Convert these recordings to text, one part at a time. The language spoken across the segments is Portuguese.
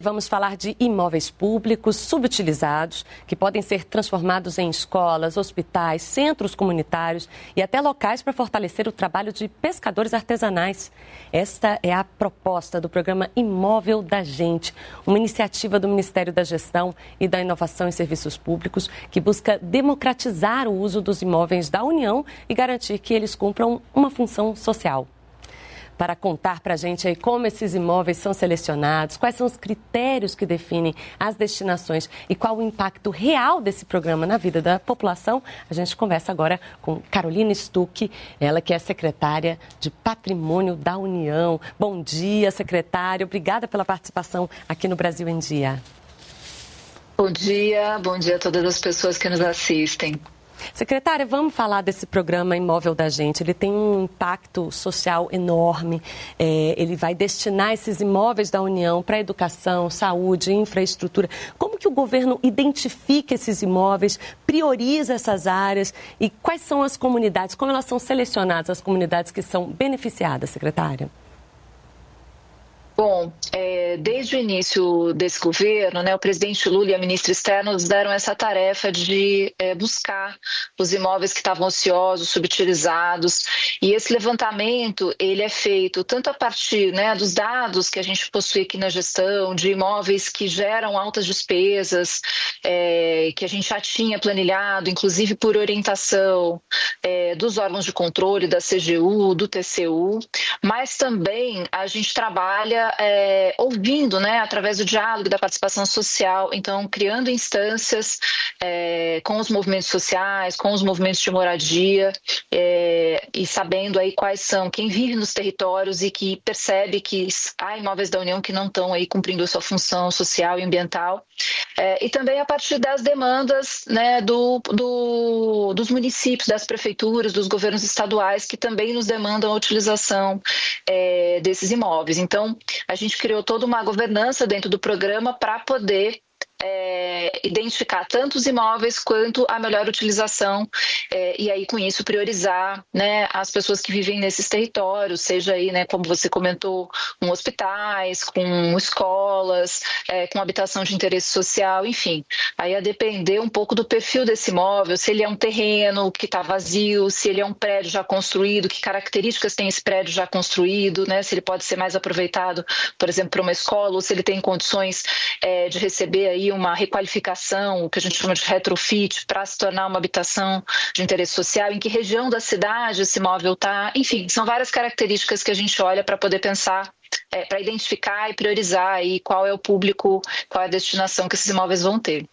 Vamos falar de imóveis públicos subutilizados, que podem ser transformados em escolas, hospitais, centros comunitários e até locais para fortalecer o trabalho de pescadores artesanais. Esta é a proposta do programa Imóvel da Gente, uma iniciativa do Ministério da Gestão e da Inovação em Serviços Públicos que busca democratizar o uso dos imóveis da União e garantir que eles cumpram uma função social. Para contar para a gente aí como esses imóveis são selecionados, quais são os critérios que definem as destinações e qual o impacto real desse programa na vida da população, a gente conversa agora com Carolina Stuck, ela que é secretária de Patrimônio da União. Bom dia, secretária. Obrigada pela participação aqui no Brasil em Dia. Bom dia a todas as pessoas que nos assistem. Secretária, vamos falar desse programa Imóvel da Gente. Ele tem um impacto social enorme. Ele vai destinar esses imóveis da União para educação, saúde, infraestrutura. Como que o governo identifica esses imóveis, prioriza essas áreas e quais são as comunidades, como elas são selecionadas, as comunidades que são beneficiadas, secretária? Bom, desde o início desse governo, o presidente Lula e a ministra Esther nos deram essa tarefa de buscar os imóveis que estavam ociosos, subutilizados. E esse levantamento, ele é feito tanto a partir dos dados que a gente possui aqui na gestão, de imóveis que geram altas despesas, que a gente já tinha planilhado, inclusive por orientação dos órgãos de controle, da CGU, do TCU, mas também a gente trabalha ouvindo, através do diálogo, da participação social, então criando instâncias com os movimentos sociais, com os movimentos de moradia e sabendo aí quais são, quem vive nos territórios e que percebe que há imóveis da União que não estão aí cumprindo a sua função social e ambiental, e também a partir das demandas dos municípios, das prefeituras, dos governos estaduais que também nos demandam a utilização desses imóveis. Então, a gente criou toda uma governança dentro do programa para poder identificar tanto os imóveis quanto a melhor utilização e aí com isso priorizar as pessoas que vivem nesses territórios, seja aí, como você comentou, com hospitais, com escolas, com habitação de interesse social, enfim. Aí a depender um pouco do perfil desse imóvel, se ele é um terreno que está vazio, se ele é um prédio já construído, que características tem esse prédio já construído, se ele pode ser mais aproveitado, por exemplo, para uma escola, ou se ele tem condições de receber aí uma requalificação, o que a gente chama de retrofit, para se tornar uma habitação de interesse social, em que região da cidade esse imóvel está, enfim, são várias características que a gente olha para poder pensar, para identificar e priorizar aí qual é o público, qual é a destinação que esses imóveis vão ter.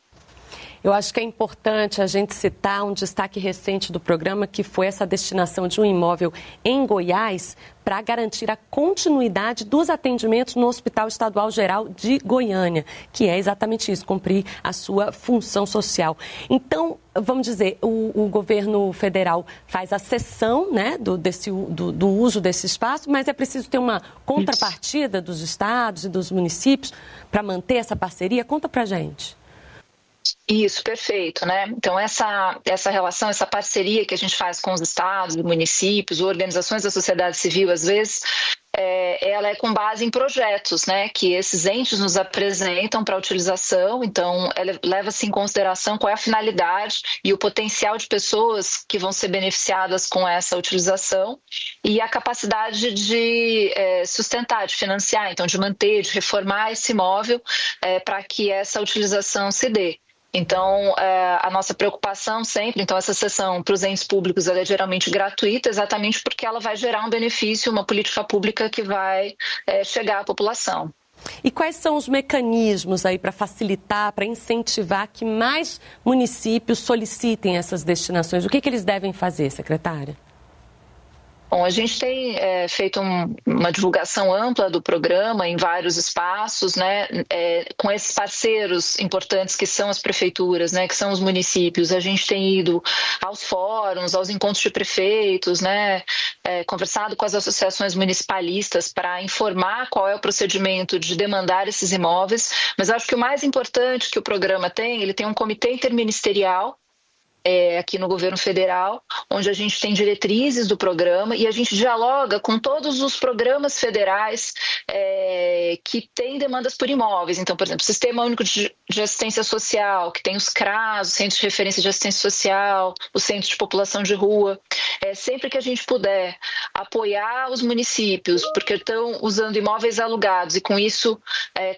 Eu acho que é importante a gente citar um destaque recente do programa, que foi essa destinação de um imóvel em Goiás para garantir a continuidade dos atendimentos no Hospital Estadual Geral de Goiânia, que é exatamente isso, cumprir a sua função social. Então, vamos dizer, o governo federal faz a cessão do uso desse espaço, mas é preciso ter uma contrapartida dos estados e dos municípios para manter essa parceria. Conta para a gente. Isso, perfeito, Então essa relação, essa parceria que a gente faz com os estados, municípios, organizações da sociedade civil, às vezes, ela é com base em projetos, que esses entes nos apresentam para utilização. Então leva-se em consideração qual é a finalidade e o potencial de pessoas que vão ser beneficiadas com essa utilização e a capacidade de sustentar, de financiar, então de manter, de reformar esse imóvel para que essa utilização se dê. Então, a nossa preocupação sempre, essa cessão para os entes públicos ela é geralmente gratuita, exatamente porque ela vai gerar um benefício, uma política pública que vai chegar à população. E quais são os mecanismos aí para facilitar, para incentivar que mais municípios solicitem essas destinações? O que eles devem fazer, secretária? Bom, a gente tem feito uma divulgação ampla do programa em vários espaços, com esses parceiros importantes que são as prefeituras, que são os municípios. A gente tem ido aos fóruns, aos encontros de prefeitos, conversado com as associações municipalistas para informar qual é o procedimento de demandar esses imóveis. Mas acho que o mais importante que o programa tem, ele tem um comitê interministerial, aqui no governo federal, onde a gente tem diretrizes do programa e a gente dialoga com todos os programas federais que têm demandas por imóveis. Então, por exemplo, o Sistema Único de Assistência Social, que tem os CRAS, o Centro de Referência de Assistência Social, o Centro de População de Rua. Sempre que a gente puder apoiar os municípios, porque estão usando imóveis alugados e com isso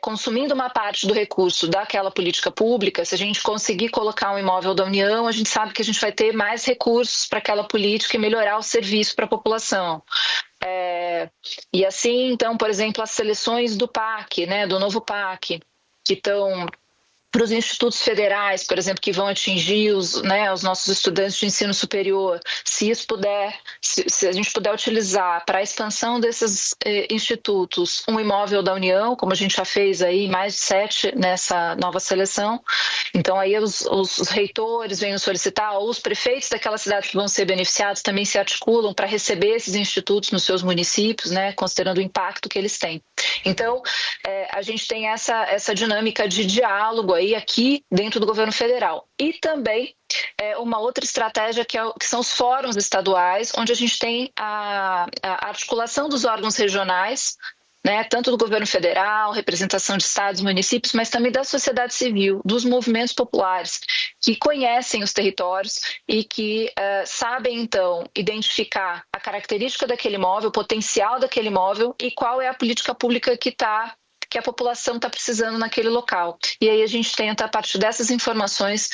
consumindo uma parte do recurso daquela política pública, se a gente conseguir colocar um imóvel da União, a gente sabe que a gente vai ter mais recursos para aquela política e melhorar o serviço para a população. E assim, então, por exemplo, as seleções do PAC, né, do novo PAC, que estão para os institutos federais, por exemplo, que vão atingir os nossos estudantes de ensino superior, se a gente puder utilizar para a expansão desses institutos um imóvel da União, como a gente já fez aí mais de 7 nessa nova seleção, então aí os reitores vêm nos solicitar, ou os prefeitos daquelas cidades que vão ser beneficiados também se articulam para receber esses institutos nos seus municípios, né, considerando o impacto que eles têm. Então, a gente tem essa dinâmica de diálogo aí aqui dentro do governo federal. E também uma outra estratégia que são os fóruns estaduais, onde a gente tem a articulação dos órgãos regionais, né, tanto do governo federal, representação de estados e municípios, mas também da sociedade civil, dos movimentos populares, que conhecem os territórios e que sabem, então, identificar a característica daquele imóvel, o potencial daquele imóvel e qual é a política pública que a população está precisando naquele local. E aí a gente tenta, a partir dessas informações,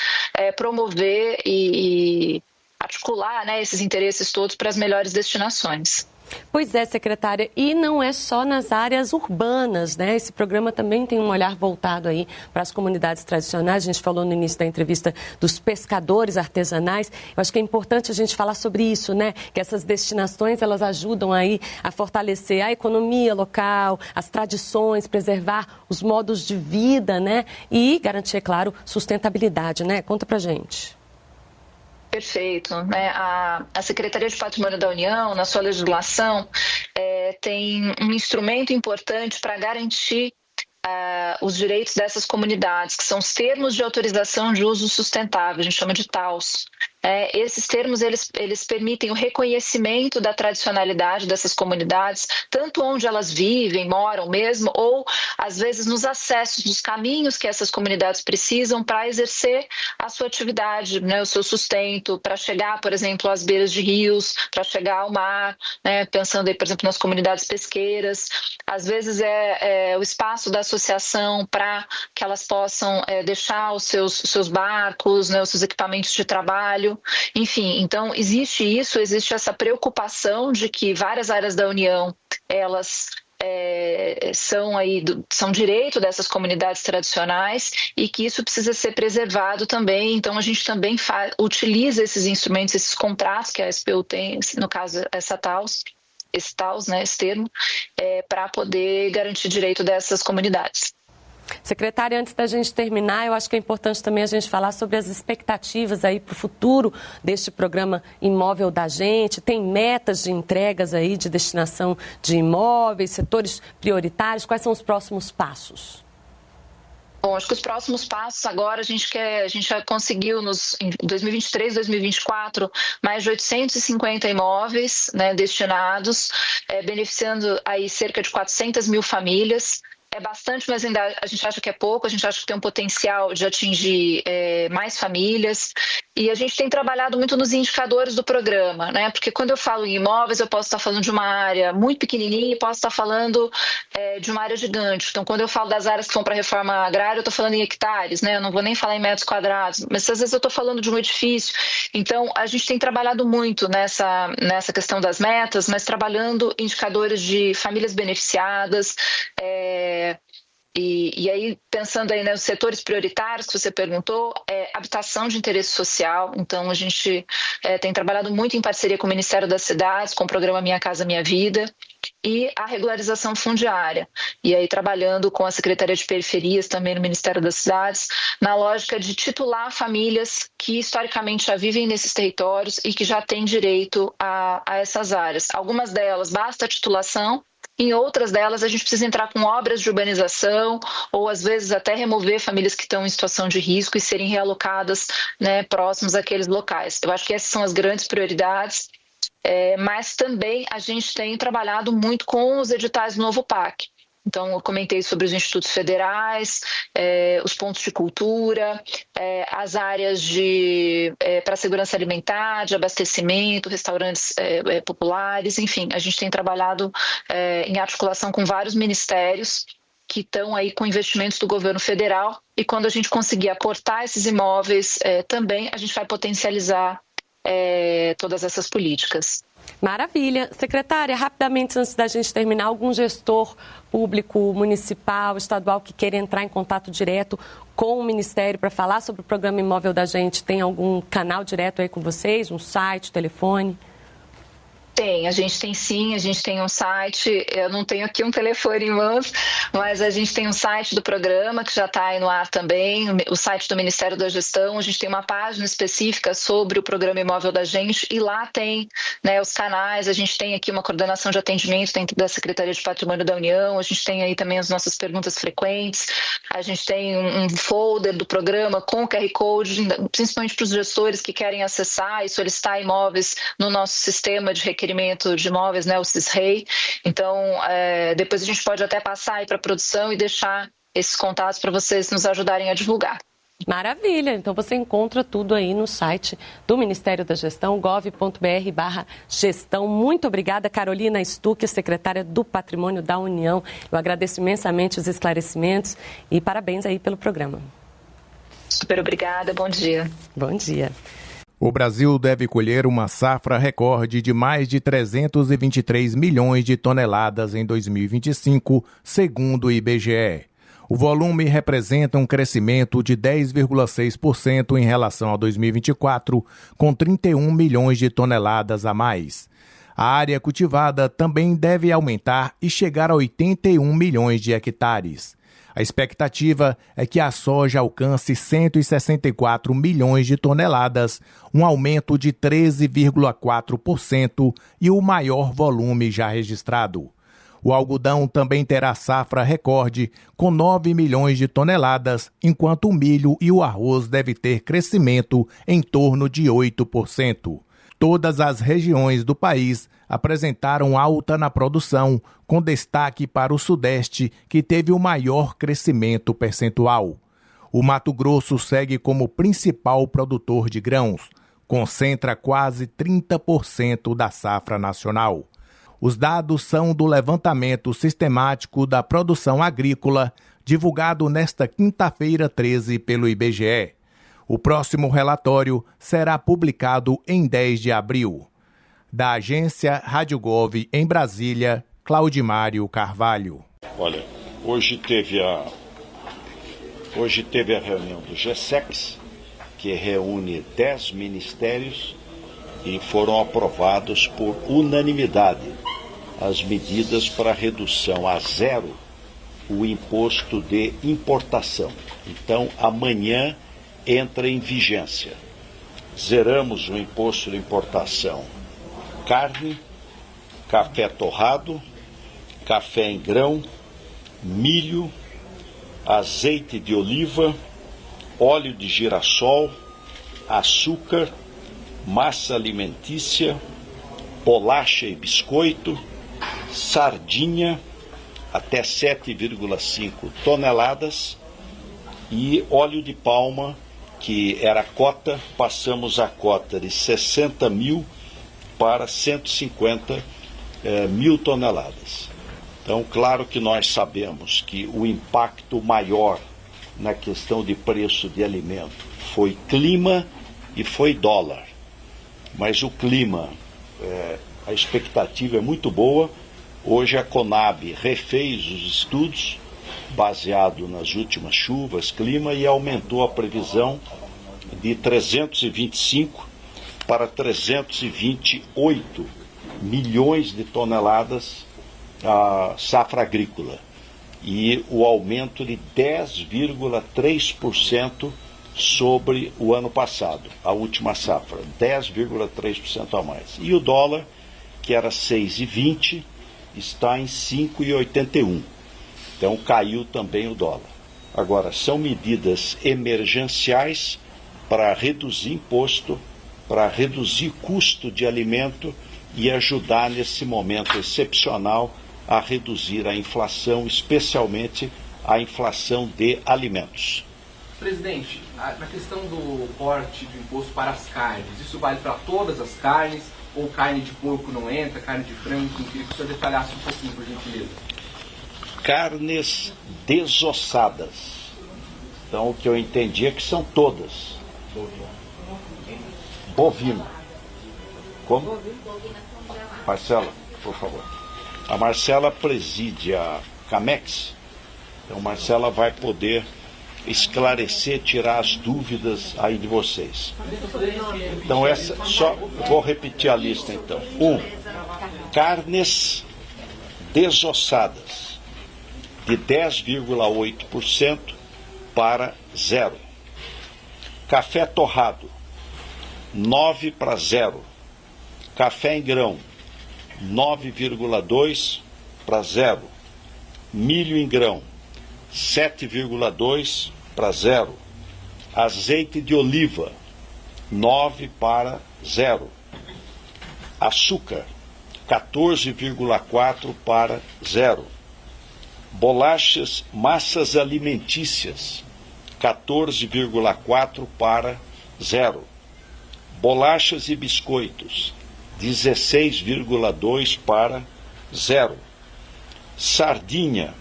promover e articular, né, esses interesses todos para as melhores destinações. Pois é, secretária, e não é só nas áreas urbanas, né? Esse programa também tem um olhar voltado aí para as comunidades tradicionais. A gente falou no início da entrevista dos pescadores artesanais. Eu acho que é importante a gente falar sobre isso, né? Que essas destinações, elas ajudam aí a fortalecer a economia local, as tradições, preservar os modos de vida, né? E garantir, é claro, sustentabilidade, né? Conta pra gente. Perfeito. Né? A Secretaria de Patrimônio da União, na sua legislação, tem um instrumento importante para garantir os direitos dessas comunidades, que são os termos de autorização de uso sustentável, a gente chama de TAUS. Esses termos eles permitem o reconhecimento da tradicionalidade dessas comunidades, tanto onde elas vivem, moram mesmo, ou às vezes nos acessos, nos caminhos que essas comunidades precisam para exercer a sua atividade, né, o seu sustento, para chegar, por exemplo, às beiras de rios, para chegar ao mar, né, pensando aí, por exemplo, nas comunidades pesqueiras. Às vezes o espaço da associação para que elas possam deixar os seus barcos, né, os seus equipamentos de trabalho. Enfim, então existe essa preocupação de que várias áreas da União, elas são direito dessas comunidades tradicionais e que isso precisa ser preservado também. Então a gente também utiliza esses instrumentos, esses contratos que a SPU tem, no caso esse TAUS, né, esse termo, para poder garantir direito dessas comunidades. Secretária, antes da gente terminar, eu acho que é importante também a gente falar sobre as expectativas aí para o futuro deste programa imóvel da gente. Tem metas de entregas aí de destinação de imóveis, setores prioritários. Quais são os próximos passos? Bom, acho que os próximos passos agora a gente já conseguiu em 2023, 2024 mais de 850 imóveis, né, destinados, beneficiando aí cerca de 400 mil famílias. É bastante, mas ainda a gente acha que é pouco, a gente acha que tem um potencial de atingir mais famílias. E a gente tem trabalhado muito nos indicadores do programa, né? Porque quando eu falo em imóveis, eu posso estar falando de uma área muito pequenininha e posso estar falando de uma área gigante. Então, quando eu falo das áreas que vão para a reforma agrária, eu estou falando em hectares, né? Eu não vou nem falar em metros quadrados, mas às vezes eu estou falando de um edifício. Então, a gente tem trabalhado muito nessa questão das metas, mas trabalhando indicadores de famílias beneficiadas, e aí, pensando aí nos setores prioritários que você perguntou, habitação de interesse social. Então, a gente tem trabalhado muito em parceria com o Ministério das Cidades, com o programa Minha Casa Minha Vida, e a regularização fundiária. E aí, trabalhando com a Secretaria de Periferias, também no Ministério das Cidades, na lógica de titular famílias que historicamente já vivem nesses territórios e que já têm direito a essas áreas. Algumas delas, basta a titulação. Em outras delas, a gente precisa entrar com obras de urbanização ou, às vezes, até remover famílias que estão em situação de risco e serem realocadas, né, próximos àqueles locais. Eu acho que essas são as grandes prioridades, mas também a gente tem trabalhado muito com os editais do novo PAC. Então, eu comentei sobre os institutos federais, os pontos de cultura, as áreas para segurança alimentar, de abastecimento, restaurantes populares, enfim, a gente tem trabalhado em articulação com vários ministérios que estão aí com investimentos do governo federal, e quando a gente conseguir aportar esses imóveis também, a gente vai potencializar todas essas políticas. Maravilha. Secretária, rapidamente, antes da gente terminar, algum gestor público, municipal, estadual que queira entrar em contato direto com o Ministério para falar sobre o programa Imóvel da Gente, tem algum canal direto aí com vocês, um site, telefone? A gente tem sim, a gente tem um site, eu não tenho aqui um telefone em mãos, mas a gente tem um site do programa que já está aí no ar também, o site do Ministério da Gestão, a gente tem uma página específica sobre o programa Imóvel da Gente e lá tem, né, os canais, a gente tem aqui uma coordenação de atendimento dentro da Secretaria de Patrimônio da União, a gente tem aí também as nossas perguntas frequentes, a gente tem um folder do programa com QR Code, principalmente para os gestores que querem acessar e solicitar imóveis no nosso sistema de requerimento de imóveis, né, o CISREI. Então, depois a gente pode até passar aí para a produção e deixar esses contatos para vocês nos ajudarem a divulgar. Maravilha! Então você encontra tudo aí no site do Ministério da Gestão, gov.br/gestão. Muito obrigada, Carolina Stuck, secretária do Patrimônio da União. Eu agradeço imensamente os esclarecimentos e parabéns aí pelo programa. Super obrigada, bom dia. Bom dia. O Brasil deve colher uma safra recorde de mais de 323 milhões de toneladas em 2025, segundo o IBGE. O volume representa um crescimento de 10,6% em relação a 2024, com 31 milhões de toneladas a mais. A área cultivada também deve aumentar e chegar a 81 milhões de hectares. A expectativa é que a soja alcance 164 milhões de toneladas, um aumento de 13,4% e o maior volume já registrado. O algodão também terá safra recorde, com 9 milhões de toneladas, enquanto o milho e o arroz devem ter crescimento em torno de 8%. Todas as regiões do país apresentaram alta na produção, com destaque para o Sudeste, que teve o maior crescimento percentual. O Mato Grosso segue como principal produtor de grãos, concentra quase 30% da safra nacional. Os dados são do levantamento sistemático da produção agrícola, divulgado nesta quinta-feira 13 pelo IBGE. O próximo relatório será publicado em 10 de abril. Da agência Rádio Gov em Brasília, Claudimário Carvalho. Olha, hoje teve a reunião do GSEX, que reúne 10 ministérios e foram aprovados por unanimidade as medidas para redução a zero o imposto de importação. Então, amanhã entra em vigência. Zeramos o imposto de importação: carne, café torrado, café em grão, milho, azeite de oliva, óleo de girassol, açúcar, massa alimentícia, bolacha e biscoito, sardinha até 7,5 toneladas e óleo de palma, que era cota, passamos a cota de 60 mil para 150 mil toneladas. Então, claro que nós sabemos que o impacto maior na questão de preço de alimento foi clima e foi dólar. Mas o clima, a expectativa é muito boa. Hoje a Conab refez os estudos baseado nas últimas chuvas, clima, e aumentou a previsão de 325 para 328 milhões de toneladas a safra agrícola, e o aumento de 10,3% sobre o ano passado, a última safra, 10,3% a mais. E o dólar, que era 6,20, está em 5,81. Então caiu também o dólar. Agora, são medidas emergenciais para reduzir imposto, para reduzir custo de alimento e ajudar nesse momento excepcional a reduzir a inflação, especialmente a inflação de alimentos. Presidente, na questão do corte do imposto para as carnes, isso vale para todas as carnes ou carne de porco não entra, carne de frango? Eu queria que o senhor detalhasse um pouquinho, por gentileza. Carnes desossadas. Então, o que eu entendi é que são todas. Bovino. Como? Marcela, por favor. A Marcela preside a Camex. Então, Marcela vai poder esclarecer, tirar as dúvidas aí de vocês. Então, só vou repetir a lista, então. 1. Carnes desossadas, de 10,8% para 0. Café torrado, 9 para 0. Café em grão, 9,2 para 0. Milho em grão, 7,2 para 0. Azeite de oliva, 9 para 0. Açúcar, 14,4 para 0. Bolachas, massas alimentícias, 14,4 para 0. Bolachas e biscoitos, 16,2 para 0. Sardinha,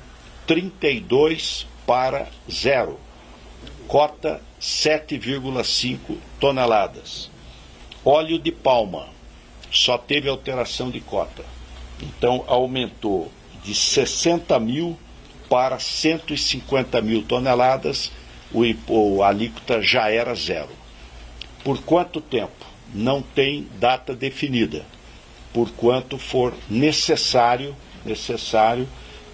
32 para 0. Cota, 7,5 toneladas. Óleo de palma, só teve alteração de cota. Então, aumentou de 60 mil para 150 mil toneladas, a alíquota já era 0. Por quanto tempo? Não tem data definida. Por quanto for necessário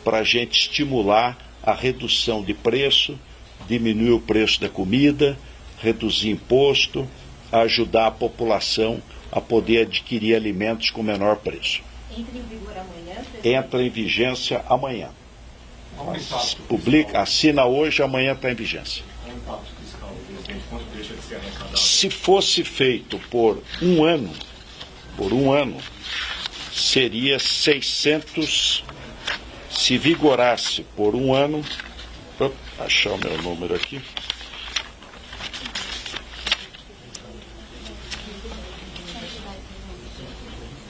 para a gente estimular a redução de preço, diminuir o preço da comida, reduzir imposto, ajudar a população a poder adquirir alimentos com menor preço. Entra em vigor amanhã? Entra em vigência amanhã. Publica, assina hoje, amanhã está em vigência. Se fosse feito por um ano, seria 600, se vigorasse por um ano, vou achar o meu número aqui,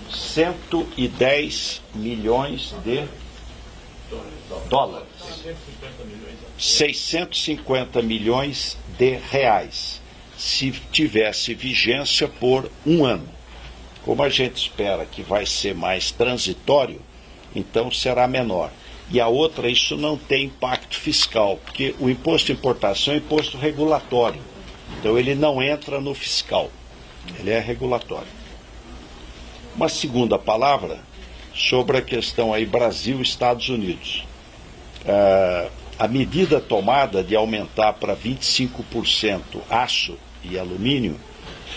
$110 milhões de dólares. 650 milhões de reais, se tivesse vigência por um ano. Como a gente espera que vai ser mais transitório, então será menor. E a outra, isso não tem impacto fiscal, porque o imposto de importação é imposto regulatório. Então ele não entra no fiscal, ele é regulatório. Uma segunda palavra sobre a questão aí Brasil e Estados Unidos. A medida tomada de aumentar para 25% aço e alumínio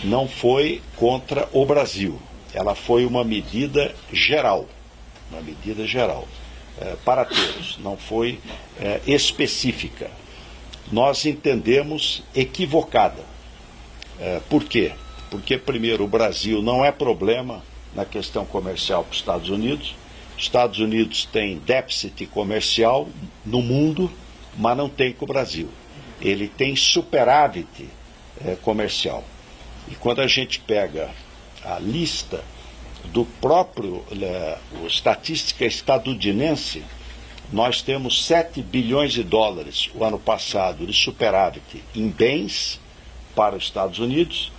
não foi contra o Brasil. Ela foi uma medida geral, para todos, não foi específica. Nós entendemos equivocada. Por quê? Porque, primeiro, o Brasil não é problema na questão comercial para os Estados Unidos. Os Estados Unidos têm déficit comercial no mundo, mas não tem com o Brasil. Ele tem superávit comercial. E quando a gente pega a lista do próprio estatística estadunidense, nós temos 7 bilhões de dólares o ano passado de superávit em bens para os Estados Unidos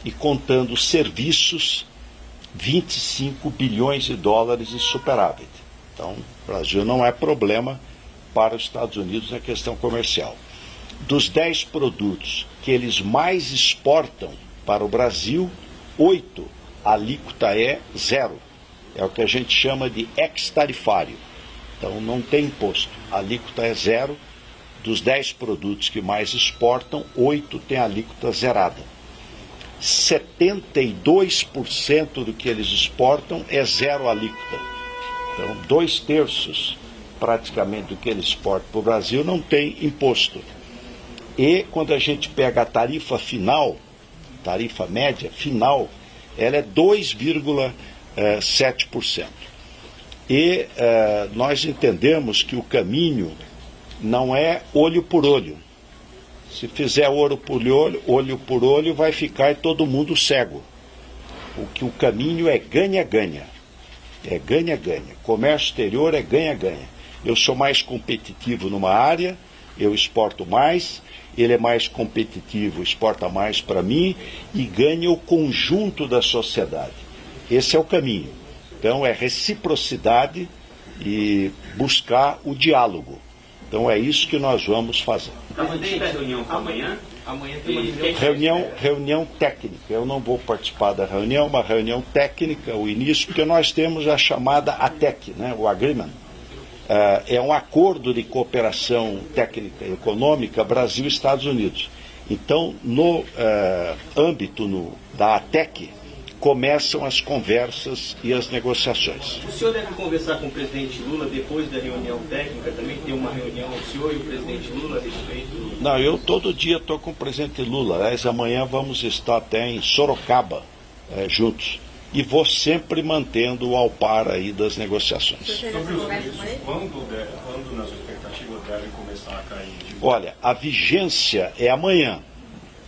e contando serviços, 25 bilhões de dólares de superávit. Então, o Brasil não é problema para os Estados Unidos na questão comercial. Dos 10 produtos que eles mais exportam para o Brasil, 8, a alíquota é 0. É o que a gente chama de ex-tarifário. Então, não tem imposto. A alíquota é 0. Dos 10 produtos que mais exportam, 8 têm alíquota zerada. 72% do que eles exportam é 0 alíquota. Então, 2/3 praticamente do que eles exportam para o Brasil não tem imposto. E quando a gente pega a tarifa final, tarifa média final, ela é 2,7%. E nós entendemos que o caminho não é olho por olho. Se fizer olho por olho, vai ficar todo mundo cego. O caminho é ganha-ganha. É ganha-ganha. Comércio exterior é ganha-ganha. Eu sou mais competitivo numa área, eu exporto mais, ele é mais competitivo, exporta mais para mim e ganha o conjunto da sociedade. Esse é o caminho. Então é reciprocidade e buscar o diálogo. Então é isso que nós vamos fazer. Presidente, a reunião para amanhã? Amanhã tem uma Reunião técnica. Eu não vou participar da reunião, uma reunião técnica, o início, porque nós temos a chamada ATEC, né, o Agreement. É um acordo de cooperação técnica e econômica Brasil e Estados Unidos. Então, no âmbito da ATEC, começam as conversas e as negociações. O senhor deve conversar com o presidente Lula depois da reunião técnica, também tem uma reunião, o senhor e o presidente Lula a respeito? Não, eu todo dia estou com o presidente Lula. Aliás, amanhã vamos estar até em Sorocaba juntos. E vou sempre mantendo o alpar aí das negociações. Quando na sua expectativa deve começar a cair? Olha, a vigência é amanhã.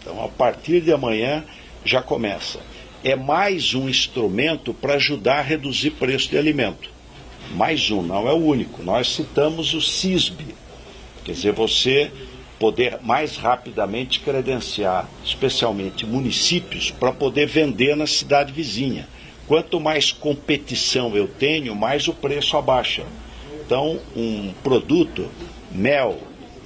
Então, a partir de amanhã já começa. É mais um instrumento para ajudar a reduzir preço de alimento. Mais um, não é o único. Nós citamos o CISB. Quer dizer, você poder mais rapidamente credenciar, especialmente municípios, para poder vender na cidade vizinha. Quanto mais competição eu tenho, mais o preço abaixa. Então, um produto, mel,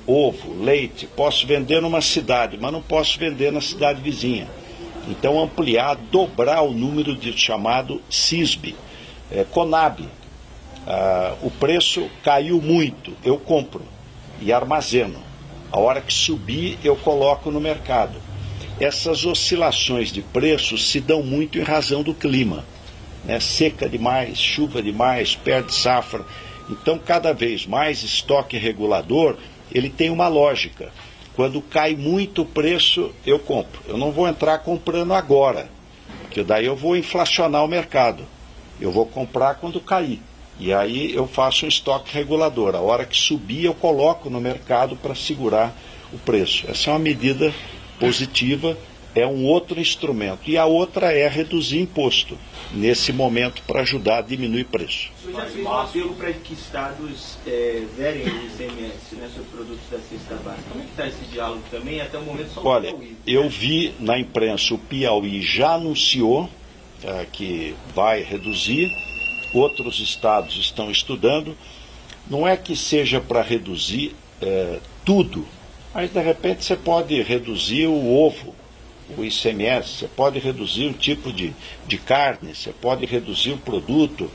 ovo, leite, posso vender numa cidade, mas não posso vender na cidade vizinha. Então, ampliar, dobrar o número de chamado CISB. Conab, o preço caiu muito, eu compro e armazeno. A hora que subir, eu coloco no mercado. Essas oscilações de preços se dão muito em razão do clima. Seca demais, chuva demais, perde safra. Então, cada vez mais estoque regulador, ele tem uma lógica. Quando cai muito o preço, eu compro. Eu não vou entrar comprando agora, porque daí eu vou inflacionar o mercado. Eu vou comprar quando cair. E aí eu faço um estoque regulador. A hora que subir, eu coloco no mercado para segurar o preço. Essa é uma medida positiva, é um outro instrumento. E a outra é reduzir imposto, nesse momento, para ajudar a diminuir preço. O senhor já fez um apelo para que estados zerem o ICMS, né, sobre produtos da cesta básica. Como é que está esse diálogo também? Até o momento só o Olha, Piauí. eu vi na imprensa, o Piauí já anunciou que vai reduzir, outros estados estão estudando. Não é que seja para reduzir tudo, mas de repente você pode reduzir o ovo, o ICMS, você pode reduzir um tipo de carne, você pode reduzir o produto.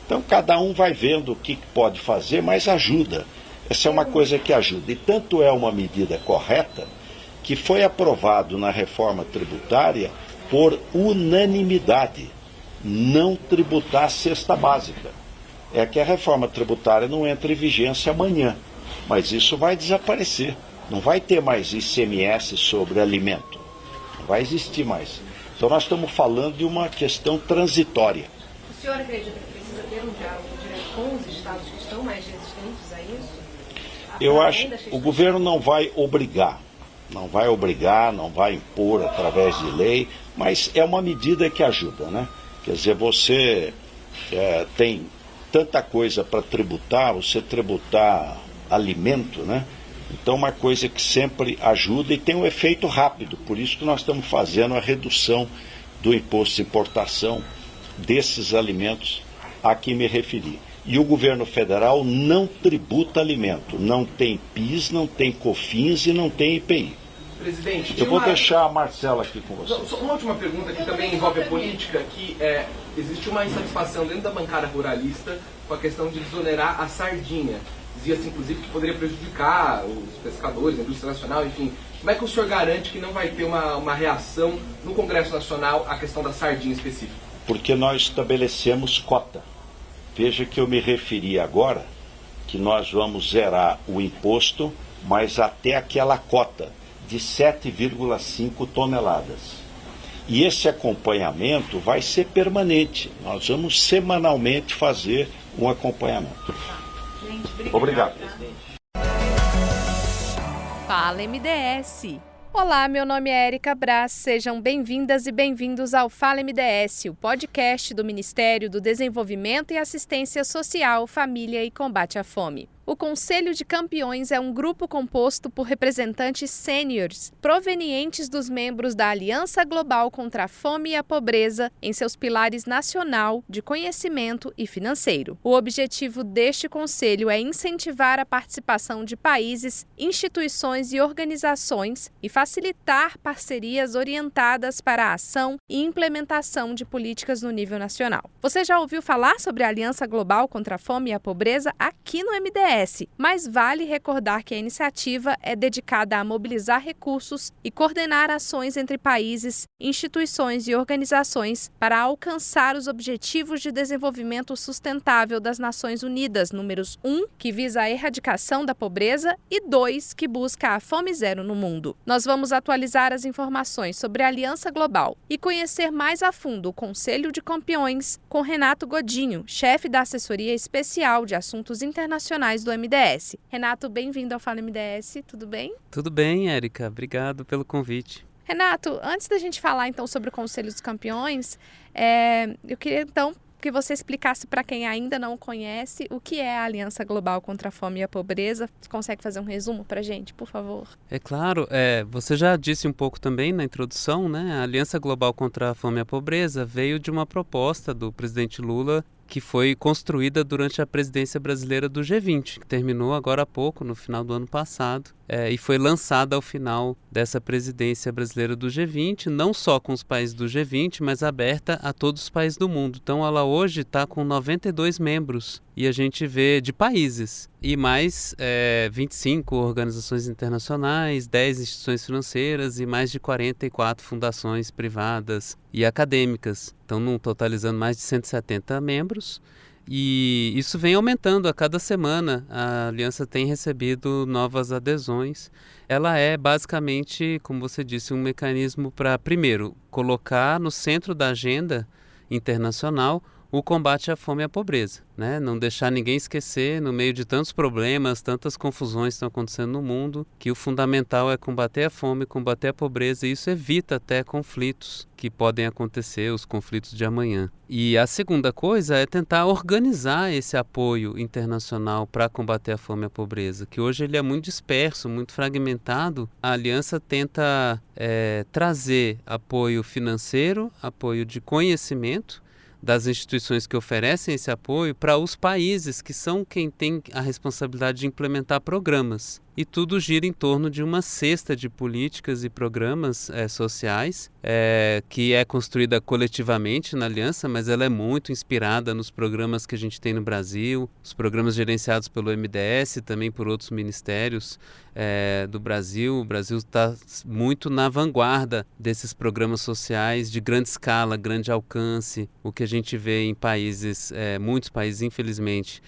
Então cada um vai vendo o que pode fazer, mas ajuda. Essa é uma coisa que ajuda. E tanto é uma medida correta que foi aprovado na reforma tributária por unanimidade. Não tributar a cesta básica. É que a reforma tributária não entra em vigência amanhã, mas isso vai desaparecer. Não vai ter mais ICMS sobre alimento. Não vai existir mais. Então nós estamos falando de uma questão transitória. O senhor acredita que precisa ter um diálogo direto com os estados que estão mais resistentes a isso? Eu acho que o governo não vai obrigar, não vai impor através de lei, mas é uma medida que ajuda, né? Quer dizer, você tem tanta coisa para tributar, você tributar alimento, né? Então, uma coisa que sempre ajuda e tem um efeito rápido. Por isso que nós estamos fazendo a redução do imposto de importação desses alimentos a que me referi. E o governo federal não tributa alimento. Não tem PIS, não tem COFINS e não tem IPI. Presidente, eu vou deixar a Marcela aqui com você. Só uma última pergunta que também envolve a política, que existe uma insatisfação dentro da bancada ruralista com a questão de desonerar a sardinha. Dizia-se, inclusive, que poderia prejudicar os pescadores, a indústria nacional, enfim. Como é que o senhor garante que não vai ter uma reação no Congresso Nacional à questão da sardinha específica? Porque nós estabelecemos cota. Veja que eu me referi agora que nós vamos zerar o imposto, mas até aquela cota de 7,5 toneladas. E esse acompanhamento vai ser permanente. Nós vamos semanalmente fazer um acompanhamento. Gente, Obrigado. Fala MDS! Olá, meu nome é Érica Braz, sejam bem-vindas e bem-vindos ao Fala MDS, o podcast do Ministério do Desenvolvimento e Assistência Social, Família e Combate à Fome. O Conselho de Campeões é um grupo composto por representantes sêniores, provenientes dos membros da Aliança Global contra a Fome e a Pobreza, em seus pilares nacional, de conhecimento e financeiro. O objetivo deste conselho é incentivar a participação de países, instituições e organizações e facilitar parcerias orientadas para a ação e implementação de políticas no nível nacional. Você já ouviu falar sobre a Aliança Global contra a Fome e a Pobreza aqui no MDS? Mas vale recordar que a iniciativa é dedicada a mobilizar recursos e coordenar ações entre países, instituições e organizações para alcançar os Objetivos de Desenvolvimento Sustentável das Nações Unidas, números 1, que visa a erradicação da pobreza, e 2, que busca a fome zero no mundo. Nós vamos atualizar as informações sobre a Aliança Global e conhecer mais a fundo o Conselho de Campeões com Renato Godinho, chefe da Assessoria Especial de Assuntos Internacionais do MDS. Renato, bem-vindo ao Fala MDS, tudo bem? Tudo bem, Érica. Obrigado pelo convite. Renato, antes da gente falar então sobre o Conselho dos Campeões, eu queria então que você explicasse para quem ainda não conhece o que é a Aliança Global contra a Fome e a Pobreza. Você consegue fazer um resumo para a gente, por favor? É claro, você já disse um pouco também na introdução, né? A Aliança Global contra a Fome e a Pobreza veio de uma proposta do presidente Lula que foi construída durante a presidência brasileira do G20, que terminou agora há pouco, no final do ano passado, e foi lançada ao final dessa presidência brasileira do G20, não só com os países do G20, mas aberta a todos os países do mundo. Então ela hoje está com 92 membros, e a gente vê de países, e mais 25 organizações internacionais, 10 instituições financeiras e mais de 44 fundações privadas e acadêmicas. Então, totalizando mais de 170 membros. E isso vem aumentando a cada semana. A Aliança tem recebido novas adesões. Ela é basicamente, como você disse, um mecanismo para, primeiro, colocar no centro da agenda internacional o combate à fome e à pobreza, né? Não deixar ninguém esquecer, no meio de tantos problemas, tantas confusões que estão acontecendo no mundo, que o fundamental é combater a fome, combater a pobreza, e isso evita até conflitos que podem acontecer, os conflitos de amanhã. E a segunda coisa é tentar organizar esse apoio internacional para combater a fome e a pobreza, que hoje ele é muito disperso, muito fragmentado. A Aliança tenta trazer apoio financeiro, apoio de conhecimento, das instituições que oferecem esse apoio para os países que são quem tem a responsabilidade de implementar programas. E tudo gira em torno de uma cesta de políticas e programas sociais que é construída coletivamente na Aliança, mas ela é muito inspirada nos programas que a gente tem no Brasil, os programas gerenciados pelo MDS, também por outros ministérios do Brasil. O Brasil está muito na vanguarda desses programas sociais de grande escala, grande alcance, o que a gente vê em países, muitos países, infelizmente,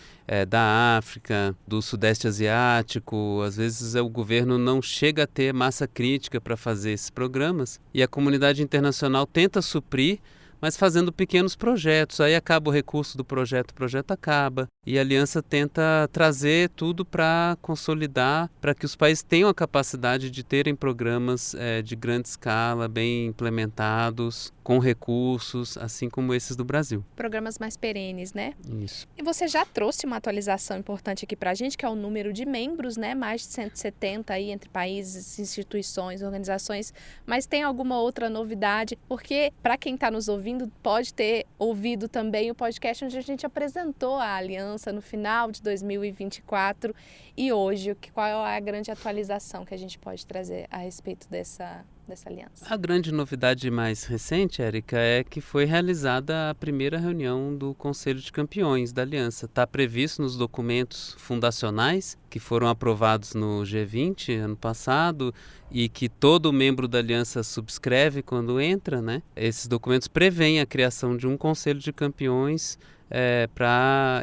da África, do Sudeste Asiático. Às vezes o governo não chega a ter massa crítica para fazer esses programas e a comunidade internacional tenta suprir, mas fazendo pequenos projetos. Aí acaba o recurso do projeto, o projeto acaba. E a Aliança tenta trazer tudo para consolidar, para que os países tenham a capacidade de terem programas de grande escala, bem implementados, com recursos, assim como esses do Brasil. Programas mais perenes, né? Isso. E você já trouxe uma atualização importante aqui para a gente, que é o número de membros, né? Mais de 170 aí entre países, instituições, organizações. Mas tem alguma outra novidade? Porque, para quem está nos ouvindo, pode ter ouvido também o podcast onde a gente apresentou a Aliança no final de 2024 e hoje, qual é a grande atualização que a gente pode trazer a respeito dessa aliança? A grande novidade mais recente, Érica, é que foi realizada a primeira reunião do Conselho de Campeões da Aliança. Está previsto nos documentos fundacionais que foram aprovados no G20 ano passado e que todo membro da Aliança subscreve quando entra, né? Esses documentos prevêem a criação de um Conselho de Campeões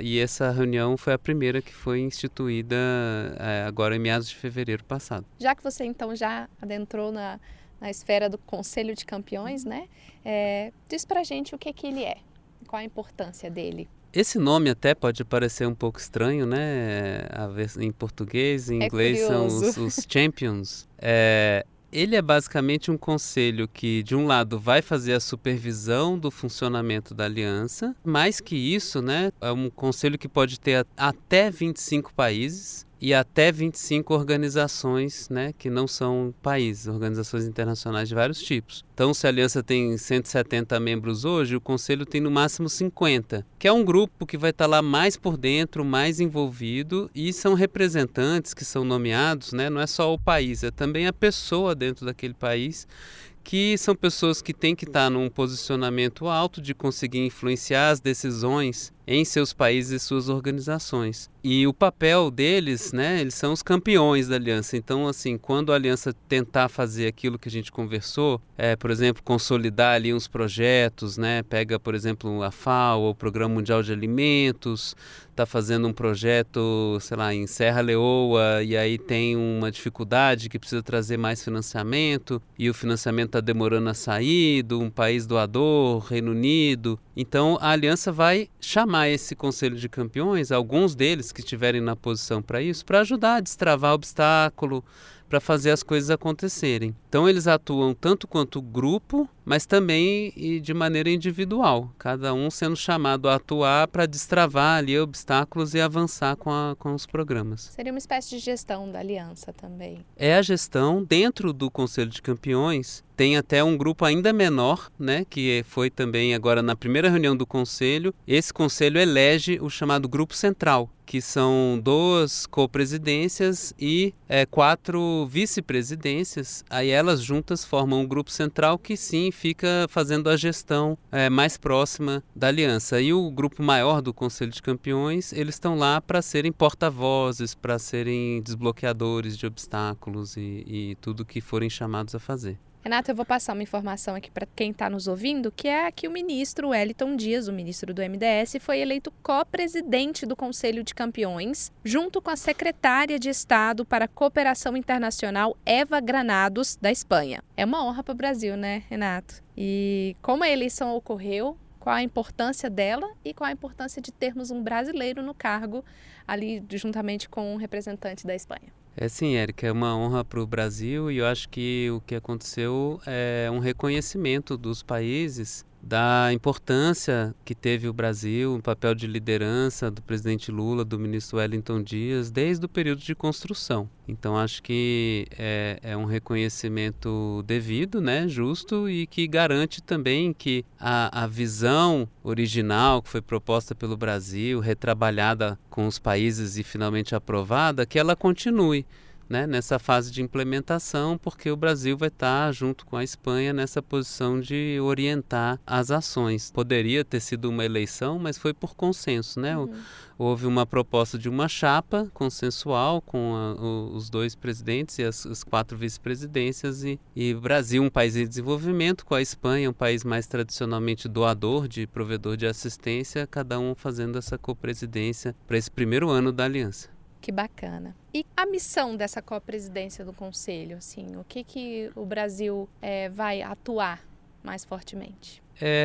e essa reunião foi a primeira que foi instituída agora em meados de fevereiro passado. Já que você então já adentrou na esfera do Conselho de Campeões, né? Diz pra gente o que ele é, qual a importância dele. Esse nome até pode parecer um pouco estranho, né? Em português, em inglês são os Champions. Ele é basicamente um conselho que, de um lado, vai fazer a supervisão do funcionamento da aliança. Mais que isso, né, é um conselho que pode ter até 25 países e até 25 organizações, né, que não são países, organizações internacionais de vários tipos. Então, se a aliança tem 170 membros hoje, o conselho tem no máximo 50, que é um grupo que vai estar lá mais por dentro, mais envolvido, e são representantes que são nomeados, né, não é só o país, é também a pessoa dentro daquele país, que são pessoas que têm que estar num posicionamento alto de conseguir influenciar as decisões em seus países e suas organizações. E o papel deles, né, eles são os campeões da aliança. Então, assim, quando a aliança tentar fazer aquilo que a gente conversou, por exemplo, consolidar ali uns projetos, né, pega, por exemplo, a FAO, o Programa Mundial de Alimentos, está fazendo um projeto, sei lá, em Serra Leoa, e aí tem uma dificuldade que precisa trazer mais financiamento, e o financiamento está demorando a sair de um país doador, Reino Unido. Então, a aliança vai chamar esse Conselho de Campeões, alguns deles que estiverem na posição para isso, para ajudar a destravar obstáculo, para fazer as coisas acontecerem. Então eles atuam tanto quanto grupo, mas também de maneira individual, cada um sendo chamado a atuar para destravar ali obstáculos e avançar com os programas. Seria uma espécie de gestão da aliança também. É a gestão dentro do Conselho de Campeões. Tem até um grupo ainda menor, né, que foi também agora na primeira reunião do Conselho. Esse Conselho elege o chamado Grupo Central, que são 2 co-presidências e 4 vice-presidências. Aí elas juntas formam um Grupo Central que sim fica fazendo a gestão mais próxima da aliança. E o grupo maior do Conselho de Campeões, eles estão lá para serem porta-vozes, para serem desbloqueadores de obstáculos e tudo que forem chamados a fazer. Renata, eu vou passar uma informação aqui para quem está nos ouvindo, que é que o ministro Wellington Dias, o ministro do MDS, foi eleito co-presidente do Conselho de Campeões, junto com a secretária de Estado para a Cooperação Internacional, Eva Granados, da Espanha. É uma honra para o Brasil, né, Renato? E como a eleição ocorreu, qual a importância dela e qual a importância de termos um brasileiro no cargo ali juntamente com um representante da Espanha? Sim, Érica, é uma honra para o Brasil e eu acho que o que aconteceu é um reconhecimento dos países da importância que teve o Brasil, o papel de liderança do presidente Lula, do ministro Wellington Dias, desde o período de construção. Então, acho que é um reconhecimento devido, né, justo, e que garante também que a visão original que foi proposta pelo Brasil, retrabalhada com os países e finalmente aprovada, que ela continue, né, nessa fase de implementação, porque o Brasil vai estar junto com a Espanha nessa posição de orientar as ações. Poderia ter sido uma eleição, mas foi por consenso, né? Houve uma proposta de uma chapa consensual com os 2 presidentes e as 4 vice-presidências e o Brasil, um país em desenvolvimento, com a Espanha, um país mais tradicionalmente doador, provedor de assistência, cada um fazendo essa co-presidência para esse primeiro ano da aliança. Que bacana. E a missão dessa co-presidência do Conselho, assim, o que o Brasil vai atuar mais fortemente?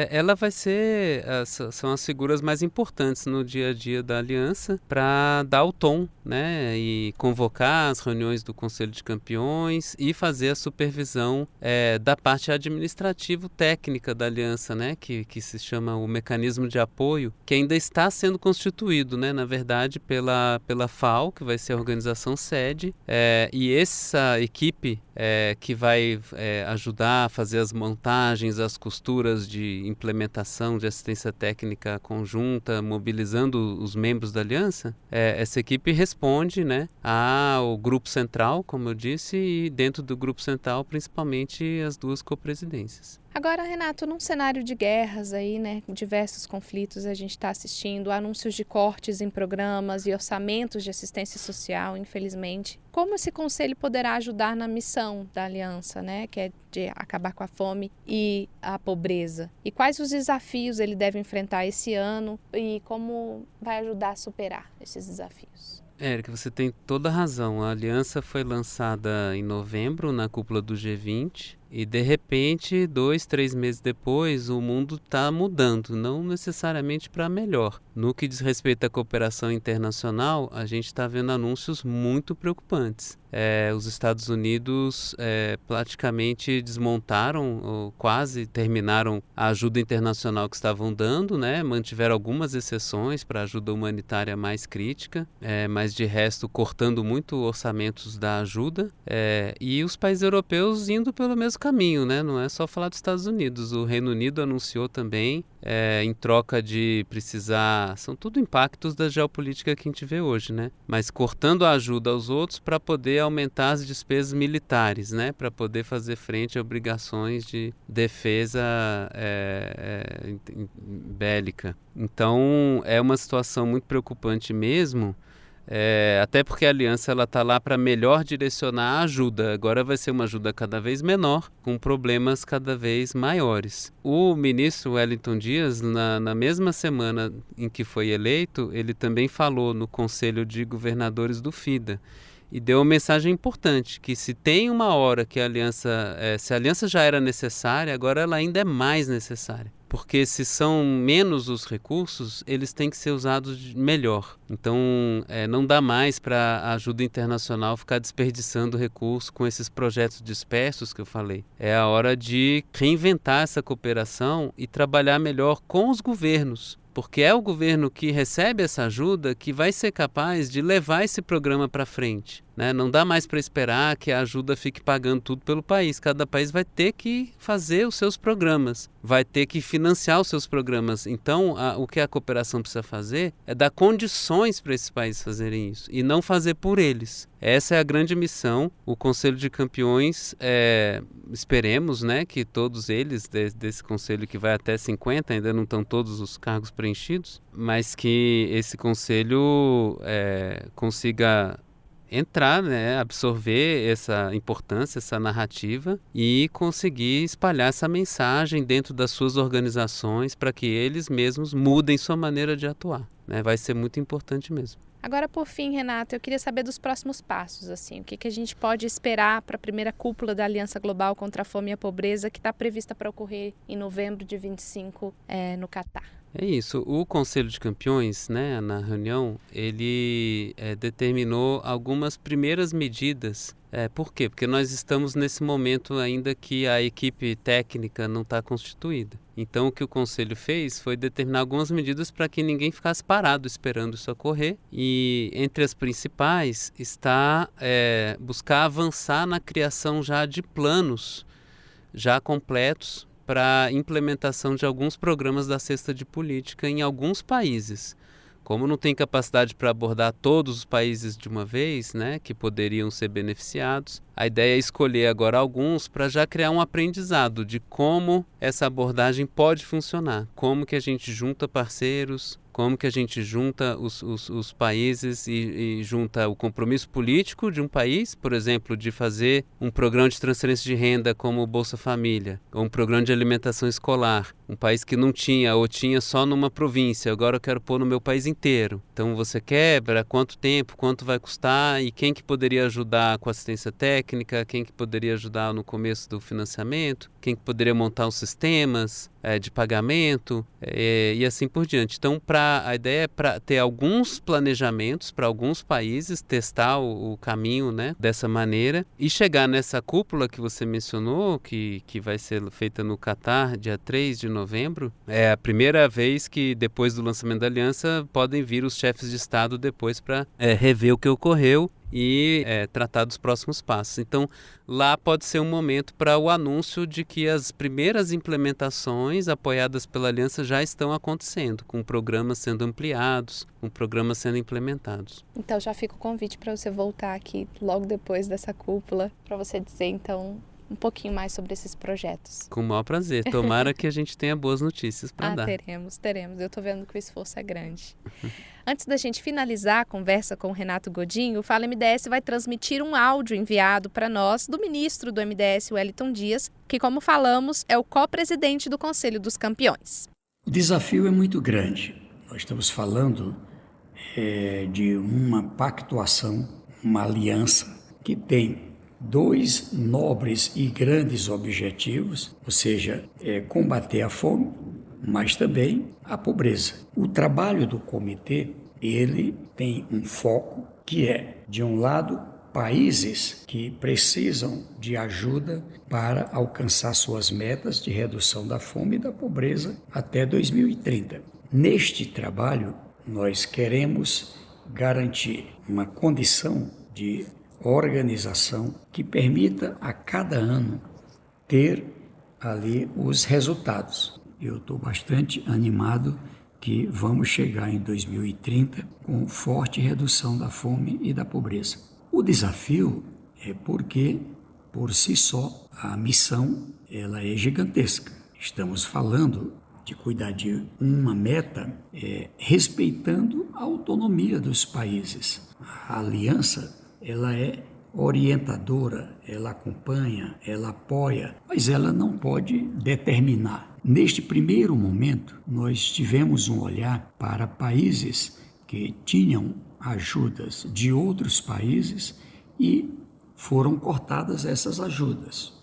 Ela vai ser, são as figuras mais importantes no dia a dia da aliança para dar o tom, né, e convocar as reuniões do Conselho de Campeões e fazer a supervisão da parte administrativo-técnica da aliança, né, que se chama o mecanismo de apoio, que ainda está sendo constituído, né, na verdade, pela FAO, que vai ser a organização sede, e essa equipe que vai ajudar a fazer as montagens, as costuras de implementação de assistência técnica conjunta, mobilizando os membros da aliança, essa equipe responde, né, ao grupo central, como eu disse, e dentro do grupo central, principalmente as 2 co-presidências. Agora, Renato, num cenário de guerras aí, né, diversos conflitos, a gente está assistindo anúncios de cortes em programas e orçamentos de assistência social, infelizmente. Como esse conselho poderá ajudar na missão da aliança, né, que é de acabar com a fome e a pobreza? E quais os desafios ele deve enfrentar esse ano e como vai ajudar a superar esses desafios? Érica, você tem toda a razão. A aliança foi lançada em novembro na cúpula do G20 E de repente, 2, 3 meses depois, o mundo está mudando, não necessariamente para melhor. No que diz respeito à cooperação internacional, a gente está vendo anúncios muito preocupantes. Os Estados Unidos praticamente desmontaram, ou quase terminaram a ajuda internacional que estavam dando, né? Mantiveram algumas exceções para ajuda humanitária mais crítica, mas de resto cortando muito orçamentos da ajuda, e os países europeus indo pelo mesmo caminho, né? Não é só falar dos Estados Unidos, o Reino Unido anunciou também, em troca de precisar, são tudo impactos da geopolítica que a gente vê hoje, né? Mas cortando a ajuda aos outros para poder aumentar as despesas militares, né? Para poder fazer frente a obrigações de defesa bélica. Então é uma situação muito preocupante mesmo. Até porque a aliança está lá para melhor direcionar a ajuda. Agora vai ser uma ajuda cada vez menor, com problemas cada vez maiores. O ministro Wellington Dias, na mesma semana em que foi eleito, ele também falou no Conselho de Governadores do FIDA e deu uma mensagem importante, que se tem uma hora que se a aliança já era necessária, agora ela ainda é mais necessária. Porque se são menos os recursos, eles têm que ser usados melhor. Então, não dá mais para a ajuda internacional ficar desperdiçando recursos com esses projetos dispersos que eu falei. É a hora de reinventar essa cooperação e trabalhar melhor com os governos. Porque é o governo que recebe essa ajuda que vai ser capaz de levar esse programa para frente, né? Não dá mais para esperar que a ajuda fique pagando tudo pelo país. Cada país vai ter que fazer os seus programas, vai ter que financiar os seus programas. Então, o que a cooperação precisa fazer é dar condições para esses países fazerem isso e não fazer por eles. Essa é a grande missão. O Conselho de Campeões, esperemos, né, que todos eles, desse conselho que vai até 50, ainda não estão todos os cargos preenchidos, mas que esse conselho consiga entrar, né, absorver essa importância, essa narrativa e conseguir espalhar essa mensagem dentro das suas organizações para que eles mesmos mudem sua maneira de atuar, né? Vai ser muito importante mesmo. Agora, por fim, Renato, eu queria saber dos próximos passos, assim, o que a gente pode esperar para a primeira cúpula da Aliança Global contra a Fome e a Pobreza, que está prevista para ocorrer em novembro de 25 no Catar. É isso, o Conselho de Campeões, né, na reunião, ele determinou algumas primeiras medidas. Por quê? Porque nós estamos nesse momento ainda que a equipe técnica não está constituída. Então o que o Conselho fez foi determinar algumas medidas para que ninguém ficasse parado esperando isso ocorrer. E entre as principais está buscar avançar na criação já de planos já completos para implementação de alguns programas da cesta de política em alguns países. Como não tem capacidade para abordar todos os países de uma vez, né, que poderiam ser beneficiados, a ideia é escolher agora alguns para já criar um aprendizado de como essa abordagem pode funcionar, como que a gente junta parceiros, como que a gente junta os países e junta o compromisso político de um país, por exemplo, de fazer um programa de transferência de renda como o Bolsa Família, ou um programa de alimentação escolar, um país que não tinha ou tinha só numa província, agora eu quero pôr no meu país inteiro. Então você quebra, quanto tempo, quanto vai custar e quem que poderia ajudar com assistência técnica, quem que poderia ajudar no começo do financiamento, quem que poderia montar os sistemas de pagamento e assim por diante. Então a ideia é para ter alguns planejamentos para alguns países, testar o caminho, né, dessa maneira e chegar nessa cúpula que você mencionou, que vai ser feita no Catar, dia 3 de novembro. É a primeira vez que depois do lançamento da aliança podem vir os chefes de Estado depois para rever o que ocorreu e tratar dos próximos passos. Então, lá pode ser um momento para o anúncio de que as primeiras implementações apoiadas pela Aliança já estão acontecendo, com programas sendo ampliados, com programas sendo implementados. Então, já fica o convite para você voltar aqui logo depois dessa cúpula, para você dizer, então, um pouquinho mais sobre esses projetos. Com o maior prazer. Tomara que a gente tenha boas notícias para dar. Teremos. Eu estou vendo que o esforço é grande. Antes da gente finalizar a conversa com o Renato Godinho, o Fala MDS vai transmitir um áudio enviado para nós do ministro do MDS, Wellington Dias, que, como falamos, é o co-presidente do Conselho dos Campeões. O desafio é muito grande. Nós estamos falando de uma pactuação, uma aliança que tem dois nobres e grandes objetivos, ou seja, combater a fome, mas também a pobreza. O trabalho do comitê, ele tem um foco que é, de um lado, países que precisam de ajuda para alcançar suas metas de redução da fome e da pobreza até 2030. Neste trabalho, nós queremos garantir uma condição de organização que permita a cada ano ter ali os resultados. Eu estou bastante animado que vamos chegar em 2030 com forte redução da fome e da pobreza. O desafio é porque, por si só, a missão ela é gigantesca. Estamos falando de cuidar de uma meta respeitando a autonomia dos países. A aliança ela é orientadora, ela acompanha, ela apoia, mas ela não pode determinar. Neste primeiro momento, nós tivemos um olhar para países que tinham ajudas de outros países e foram cortadas essas ajudas.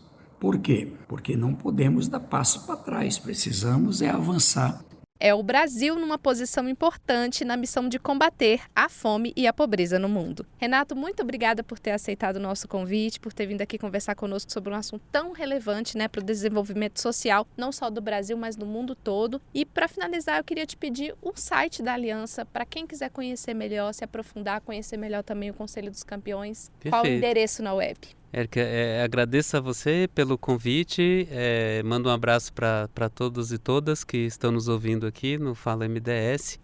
Por quê? Porque não podemos dar passo para trás, precisamos avançar. É o Brasil numa posição importante na missão de combater a fome e a pobreza no mundo. Renato, muito obrigada por ter aceitado o nosso convite, por ter vindo aqui conversar conosco sobre um assunto tão relevante, para o desenvolvimento social, não só do Brasil, mas do mundo todo. E para finalizar, eu queria te pedir o site da Aliança, para quem quiser conhecer melhor, se aprofundar, conhecer melhor também o Conselho dos Campeões. Perfeito. Qual o endereço na web? Érica, agradeço a você pelo convite, mando um abraço para todos e todas que estão nos ouvindo aqui no Fala MDS.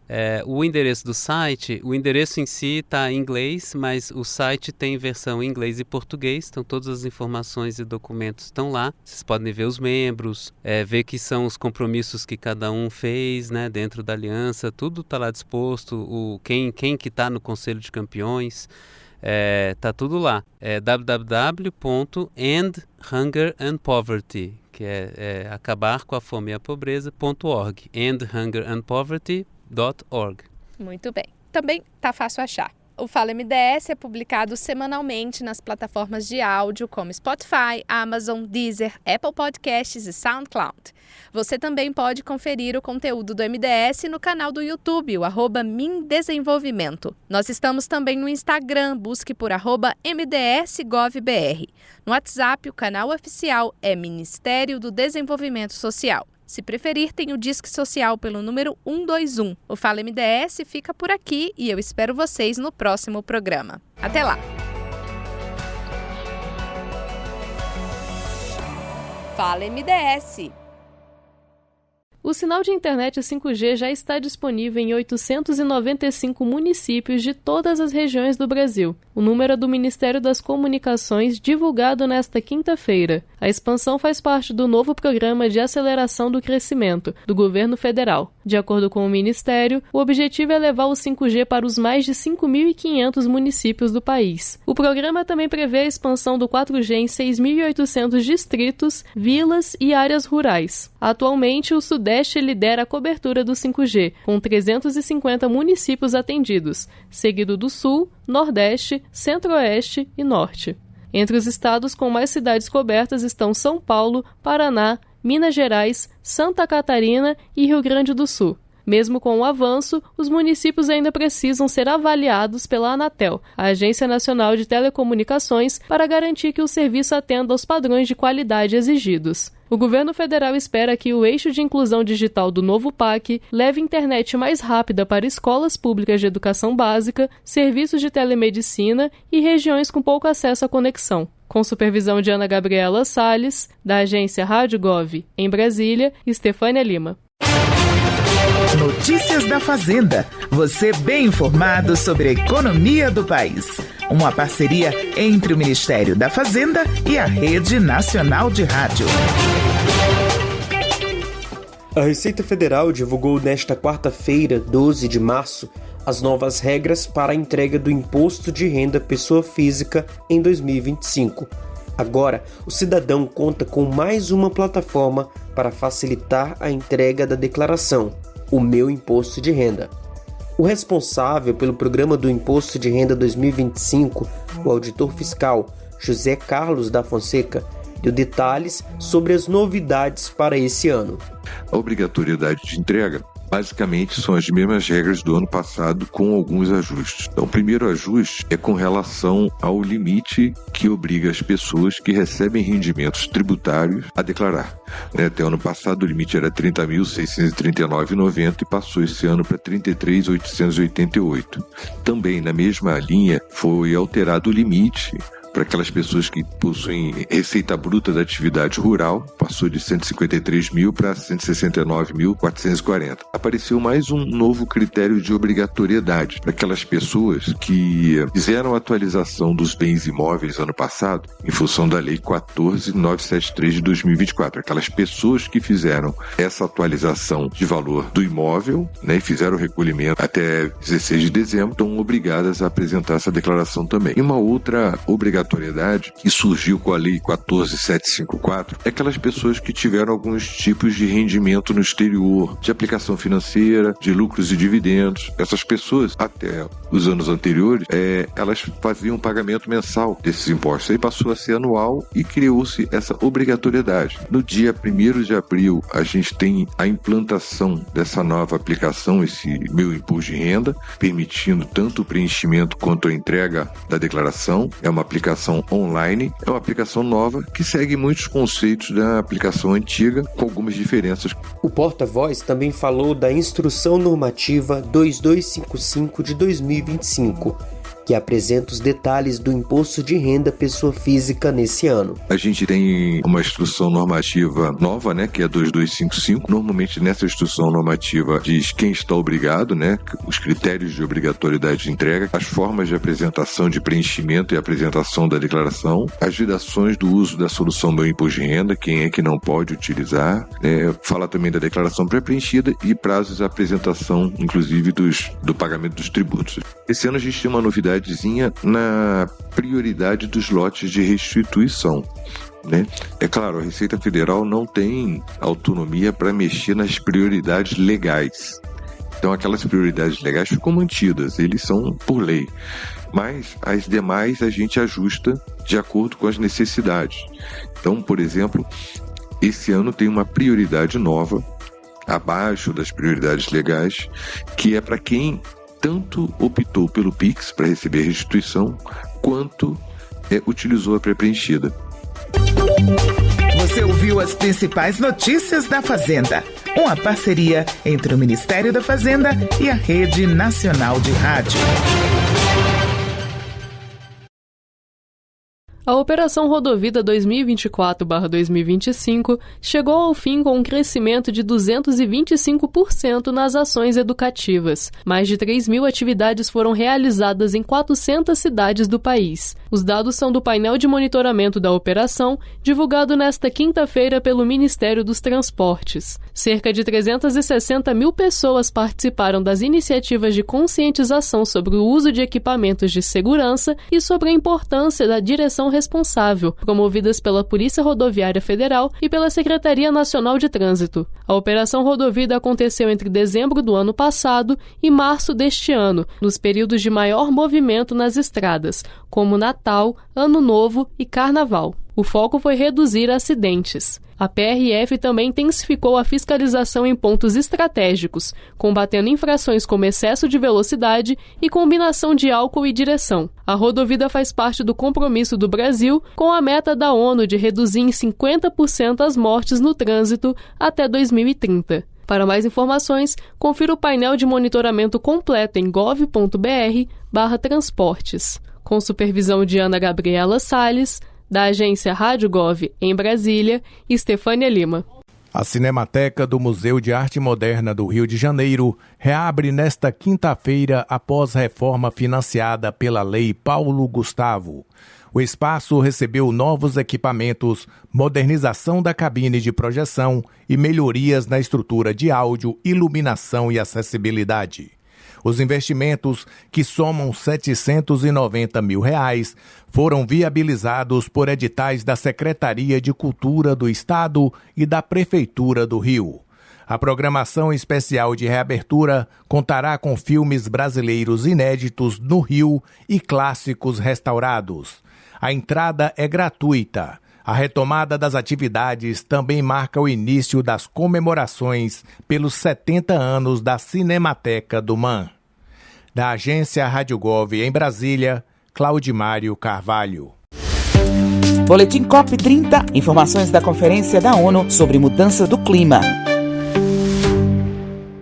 O endereço do site, o endereço em si está em inglês, mas o site tem versão em inglês e português, então todas as informações e documentos estão lá. Vocês podem ver os membros, ver que são os compromissos que cada um fez, dentro da aliança, tudo está lá disposto, quem que está no Conselho de Campeões. Tá tudo lá. É www.endhungerandpoverty, que é acabar com a fome e a pobreza.org. endhungerandpoverty.org. Muito bem. Também tá fácil achar. O Fala MDS é publicado semanalmente nas plataformas de áudio como Spotify, Amazon, Deezer, Apple Podcasts e SoundCloud. Você também pode conferir o conteúdo do MDS no canal do YouTube, o @MinDesenvolvimento. Nós estamos também no Instagram, busque por @MDSGovBR. No WhatsApp, o canal oficial é Ministério do Desenvolvimento Social. Se preferir, tem o Disque Social pelo número 121. O Fala MDS fica por aqui e eu espero vocês no próximo programa. Até lá! Fala MDS! O sinal de internet 5G já está disponível em 895 municípios de todas as regiões do Brasil. O número é do Ministério das Comunicações, divulgado nesta quinta-feira. A expansão faz parte do novo Programa de Aceleração do Crescimento, do Governo Federal. De acordo com o Ministério, o objetivo é levar o 5G para os mais de 5.500 municípios do país. O programa também prevê a expansão do 4G em 6.800 distritos, vilas e áreas rurais. Atualmente, o Sudeste lidera a cobertura do 5G, com 350 municípios atendidos, seguido do Sul, Nordeste, Centro-Oeste e Norte. Entre os estados com mais cidades cobertas estão São Paulo, Paraná, Minas Gerais, Santa Catarina e Rio Grande do Sul. Mesmo com o avanço, os municípios ainda precisam ser avaliados pela Anatel, a Agência Nacional de Telecomunicações, para garantir que o serviço atenda aos padrões de qualidade exigidos. O governo federal espera que o eixo de inclusão digital do novo PAC leve internet mais rápida para escolas públicas de educação básica, serviços de telemedicina e regiões com pouco acesso à conexão. Com supervisão de Ana Gabriela Salles, da agência Rádio Gov, em Brasília, Estefânia Lima. Notícias da Fazenda. Você bem informado sobre a economia do país. Uma parceria entre o Ministério da Fazenda e a Rede Nacional de Rádio. A Receita Federal divulgou nesta quarta-feira, 12 de março, as novas regras para a entrega do Imposto de Renda Pessoa Física em 2025. Agora, o cidadão conta com mais uma plataforma para facilitar a entrega da declaração, o Meu Imposto de Renda. O responsável pelo programa do Imposto de Renda 2025, o auditor fiscal José Carlos da Fonseca, deu detalhes sobre as novidades para esse ano. A obrigatoriedade de entrega basicamente são as mesmas regras do ano passado, com alguns ajustes. Então, o primeiro ajuste é com relação ao limite que obriga as pessoas que recebem rendimentos tributários a declarar. Até o ano passado o limite era R$ 30.639,90 e passou esse ano para R$ 33.888. Também na mesma linha foi alterado o limite para aquelas pessoas que possuem receita bruta da atividade rural, passou de 153 mil para 169.440. Apareceu mais um novo critério de obrigatoriedade para aquelas pessoas que fizeram a atualização dos bens imóveis ano passado, em função da Lei 14.973 de 2024. Aquelas pessoas que fizeram essa atualização de valor do imóvel, e fizeram o recolhimento até 16 de dezembro, estão obrigadas a apresentar essa declaração também. E uma outra obrigatoriedade que surgiu com a Lei 14.754 é aquelas pessoas que tiveram alguns tipos de rendimento no exterior, de aplicação financeira, de lucros e dividendos. Essas pessoas, até os anos anteriores, elas faziam pagamento mensal desses impostos. Aí passou a ser anual e criou-se essa obrigatoriedade. No dia 1º de abril, a gente tem a implantação dessa nova aplicação, esse Meu Imposto de Renda, permitindo tanto o preenchimento quanto a entrega da declaração. É uma aplicação online, é uma aplicação nova que segue muitos conceitos da aplicação antiga, com algumas diferenças. O porta-voz também falou da Instrução Normativa 2255 de 2025, que apresenta os detalhes do imposto de renda pessoa física nesse ano. A gente tem uma instrução normativa nova, que é 2255. Normalmente nessa instrução normativa diz quem está obrigado, os critérios de obrigatoriedade de entrega, as formas de apresentação, de preenchimento e apresentação da declaração, as vedações do uso da solução Meu Imposto de Renda, quem é que não pode utilizar, fala também da declaração pré-preenchida e prazos de apresentação, inclusive do pagamento dos tributos. Esse ano a gente tem uma novidade na prioridade dos lotes de restituição. É claro, a Receita Federal não tem autonomia para mexer nas prioridades legais. Então aquelas prioridades legais ficam mantidas, eles são por lei. Mas as demais a gente ajusta de acordo com as necessidades. Então, por exemplo, esse ano tem uma prioridade nova, abaixo das prioridades legais, que é para quem tanto optou pelo Pix para receber a restituição, quanto utilizou a pré-preenchida. Você ouviu as principais notícias da Fazenda, uma parceria entre o Ministério da Fazenda e a Rede Nacional de Rádio. A Operação Rodovida 2024/2025 chegou ao fim com um crescimento de 225% nas ações educativas. Mais de 3.000 atividades foram realizadas em 400 cidades do país. Os dados são do painel de monitoramento da operação, divulgado nesta quinta-feira pelo Ministério dos Transportes. Cerca de 360 mil pessoas participaram das iniciativas de conscientização sobre o uso de equipamentos de segurança e sobre a importância da direção responsável, promovidas pela Polícia Rodoviária Federal e pela Secretaria Nacional de Trânsito. A Operação Rodovida aconteceu entre dezembro do ano passado e março deste ano, nos períodos de maior movimento nas estradas, como Natal, Ano Novo e Carnaval. O foco foi reduzir acidentes. A PRF também intensificou a fiscalização em pontos estratégicos, combatendo infrações como excesso de velocidade e combinação de álcool e direção. A rodovia faz parte do compromisso do Brasil com a meta da ONU de reduzir em 50% as mortes no trânsito até 2030. Para mais informações, confira o painel de monitoramento completo em gov.br/transportes. Com supervisão de Ana Gabriela Salles, da agência Rádio Gov em Brasília, Estefânia Lima. A Cinemateca do Museu de Arte Moderna do Rio de Janeiro reabre nesta quinta-feira após reforma financiada pela Lei Paulo Gustavo. O espaço recebeu novos equipamentos, modernização da cabine de projeção e melhorias na estrutura de áudio, iluminação e acessibilidade. Os investimentos, que somam R$ 790 mil, foram viabilizados por editais da Secretaria de Cultura do Estado e da Prefeitura do Rio. A programação especial de reabertura contará com filmes brasileiros inéditos no Rio e clássicos restaurados. A entrada é gratuita. A retomada das atividades também marca o início das comemorações pelos 70 anos da Cinemateca do MAN. Da agência Rádio Gov em Brasília, Claudimário Carvalho. Boletim COP30, informações da Conferência da ONU sobre mudança do clima.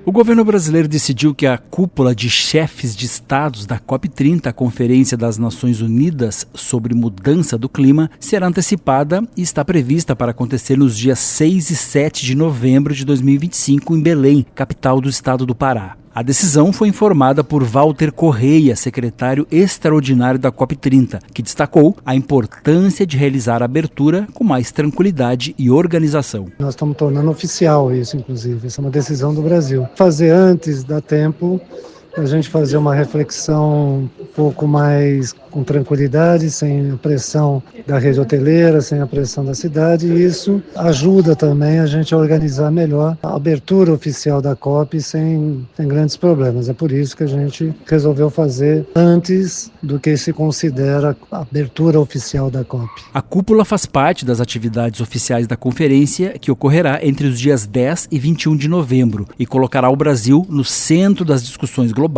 O governo brasileiro decidiu que a cúpula de chefes de estados da COP30, a Conferência das Nações Unidas sobre Mudança do Clima, será antecipada e está prevista para acontecer nos dias 6 e 7 de novembro de 2025 em Belém, capital do estado do Pará. A decisão foi informada por Walter Correia, secretário extraordinário da COP30, que destacou a importância de realizar a abertura com mais tranquilidade e organização. Nós estamos tornando oficial isso, inclusive. Essa é uma decisão do Brasil. Fazer antes dá tempo a gente fazer uma reflexão um pouco mais com tranquilidade, sem a pressão da rede hoteleira, sem a pressão da cidade, e isso ajuda também a gente a organizar melhor a abertura oficial da COP sem grandes problemas. É por isso que a gente resolveu fazer antes do que se considera a abertura oficial da COP. A cúpula faz parte das atividades oficiais da conferência, que ocorrerá entre os dias 10 e 21 de novembro e colocará o Brasil no centro das discussões globais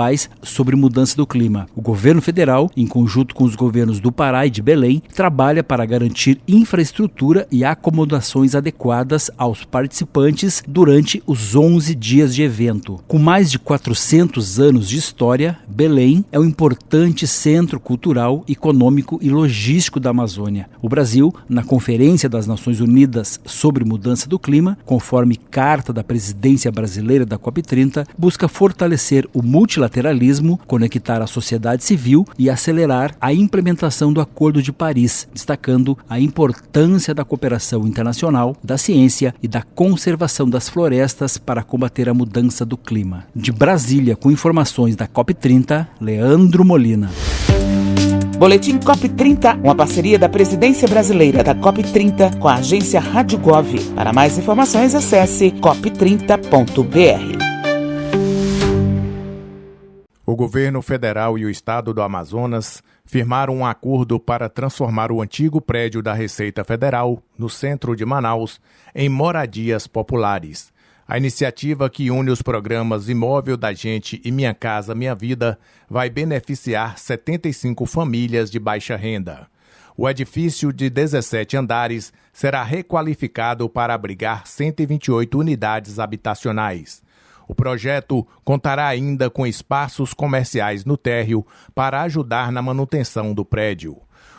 sobre mudança do clima. O governo federal, em conjunto com os governos do Pará e de Belém, trabalha para garantir infraestrutura e acomodações adequadas aos participantes durante os 11 dias de evento. Com mais de 400 anos de história, Belém é um importante centro cultural, econômico e logístico da Amazônia. O Brasil, na Conferência das Nações Unidas sobre Mudança do Clima, conforme carta da presidência brasileira da COP30, busca fortalecer o multilateralismo, conectar a sociedade civil e acelerar a implementação do Acordo de Paris, destacando a importância da cooperação internacional, da ciência e da conservação das florestas para combater a mudança do clima. De Brasília, com informações da COP30, Leandro Molina. Boletim COP30, uma parceria da Presidência Brasileira da COP30 com a agência Rádio Gov. Para mais informações, acesse cop30.br. O governo federal e o estado do Amazonas firmaram um acordo para transformar o antigo prédio da Receita Federal, no centro de Manaus, em moradias populares. A iniciativa, que une os programas Imóvel da Gente e Minha Casa Minha Vida, vai beneficiar 75 famílias de baixa renda. O edifício de 17 andares será requalificado para abrigar 128 unidades habitacionais. O projeto contará ainda com espaços comerciais no térreo para ajudar na manutenção do prédio.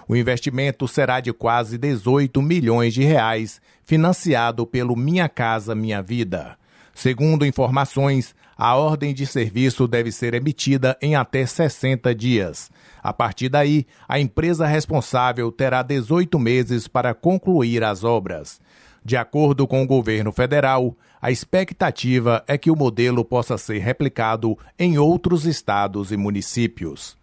O investimento será de quase 18 milhões de reais, financiado pelo Minha Casa Minha Vida. Segundo informações, a ordem de serviço deve ser emitida em até 60 dias. A partir daí, a empresa responsável terá 18 meses para concluir as obras. De acordo com o governo federal, a expectativa é que o modelo possa ser replicado em outros estados e municípios.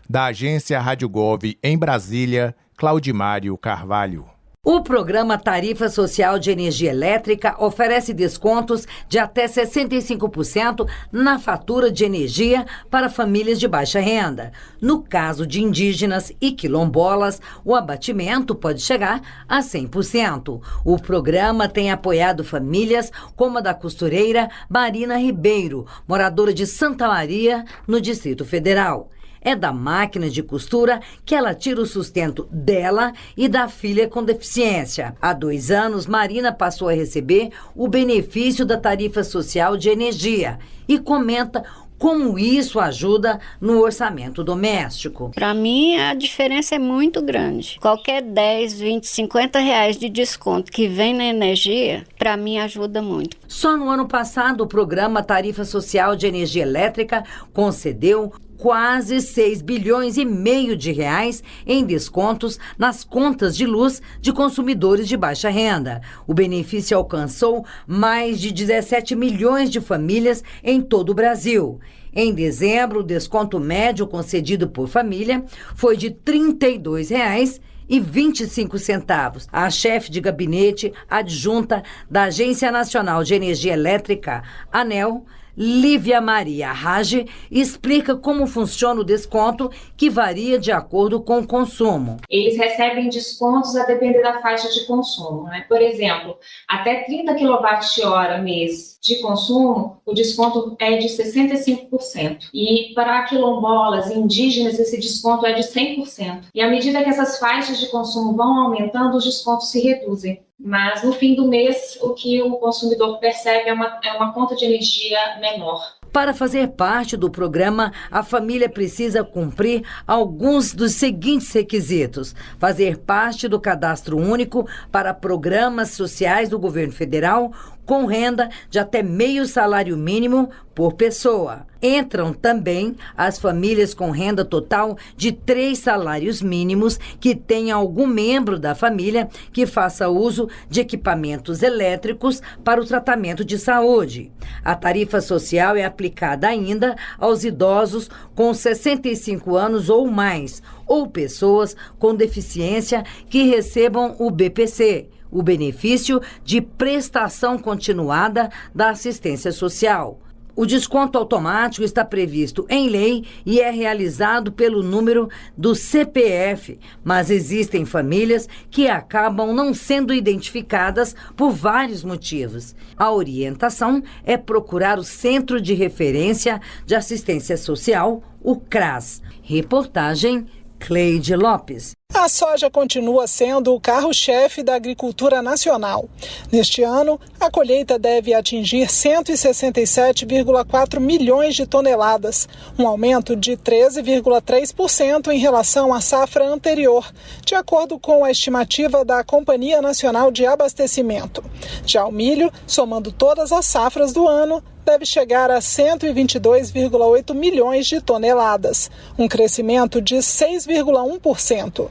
Da agência Rádio Gov em Brasília, Claudimário Carvalho. O programa Tarifa Social de Energia Elétrica oferece descontos de até 65% na fatura de energia para famílias de baixa renda. No caso de indígenas e quilombolas, o abatimento pode chegar a 100%. O programa tem apoiado famílias como a da costureira Marina Ribeiro, moradora de Santa Maria, no Distrito Federal. É da máquina de costura que ela tira o sustento dela e da filha com deficiência. Há 2 anos, Marina passou a receber o benefício da tarifa social de energia e comenta como isso ajuda no orçamento doméstico. Para mim, a diferença é muito grande. Qualquer 10, 20, 50 reais de desconto que vem na energia, para mim ajuda muito. Só no ano passado, o programa Tarifa Social de Energia Elétrica concedeu quase 6 bilhões e meio de reais em descontos nas contas de luz de consumidores de baixa renda. O benefício alcançou mais de 17 milhões de famílias em todo o Brasil. Em dezembro, o desconto médio concedido por família foi de R$ 32,25. A chefe de gabinete adjunta da Agência Nacional de Energia Elétrica, ANEEL, Lívia Maria Rage explica como funciona o desconto, que varia de acordo com o consumo. Eles recebem descontos a depender da faixa de consumo, né? Por exemplo, até 30 kWh mês de consumo, o desconto é de 65%. E para quilombolas e indígenas, esse desconto é de 100%. E à medida que essas faixas de consumo vão aumentando, os descontos se reduzem. Mas no fim do mês, o que o consumidor percebe é uma conta de energia menor. Para fazer parte do programa, a família precisa cumprir alguns dos seguintes requisitos: fazer parte do Cadastro Único para programas sociais do governo federal, com renda de até meio salário mínimo por pessoa. Entram também as famílias com renda total de 3 salários mínimos que tenha algum membro da família que faça uso de equipamentos elétricos para o tratamento de saúde. A tarifa social é aplicada ainda aos idosos com 65 anos ou mais, ou pessoas com deficiência que recebam o BPC, o benefício de prestação continuada da assistência social. O desconto automático está previsto em lei e é realizado pelo número do CPF, mas existem famílias que acabam não sendo identificadas por vários motivos. A orientação é procurar o Centro de Referência de Assistência Social, o CRAS. Reportagem Cleide Lopes. A soja continua sendo o carro-chefe da agricultura nacional. Neste ano, a colheita deve atingir 167,4 milhões de toneladas, um aumento de 13,3% em relação à safra anterior, de acordo com a estimativa da Companhia Nacional de Abastecimento. Já o milho, somando todas as safras do ano, deve chegar a 122,8 milhões de toneladas, um crescimento de 6,1%.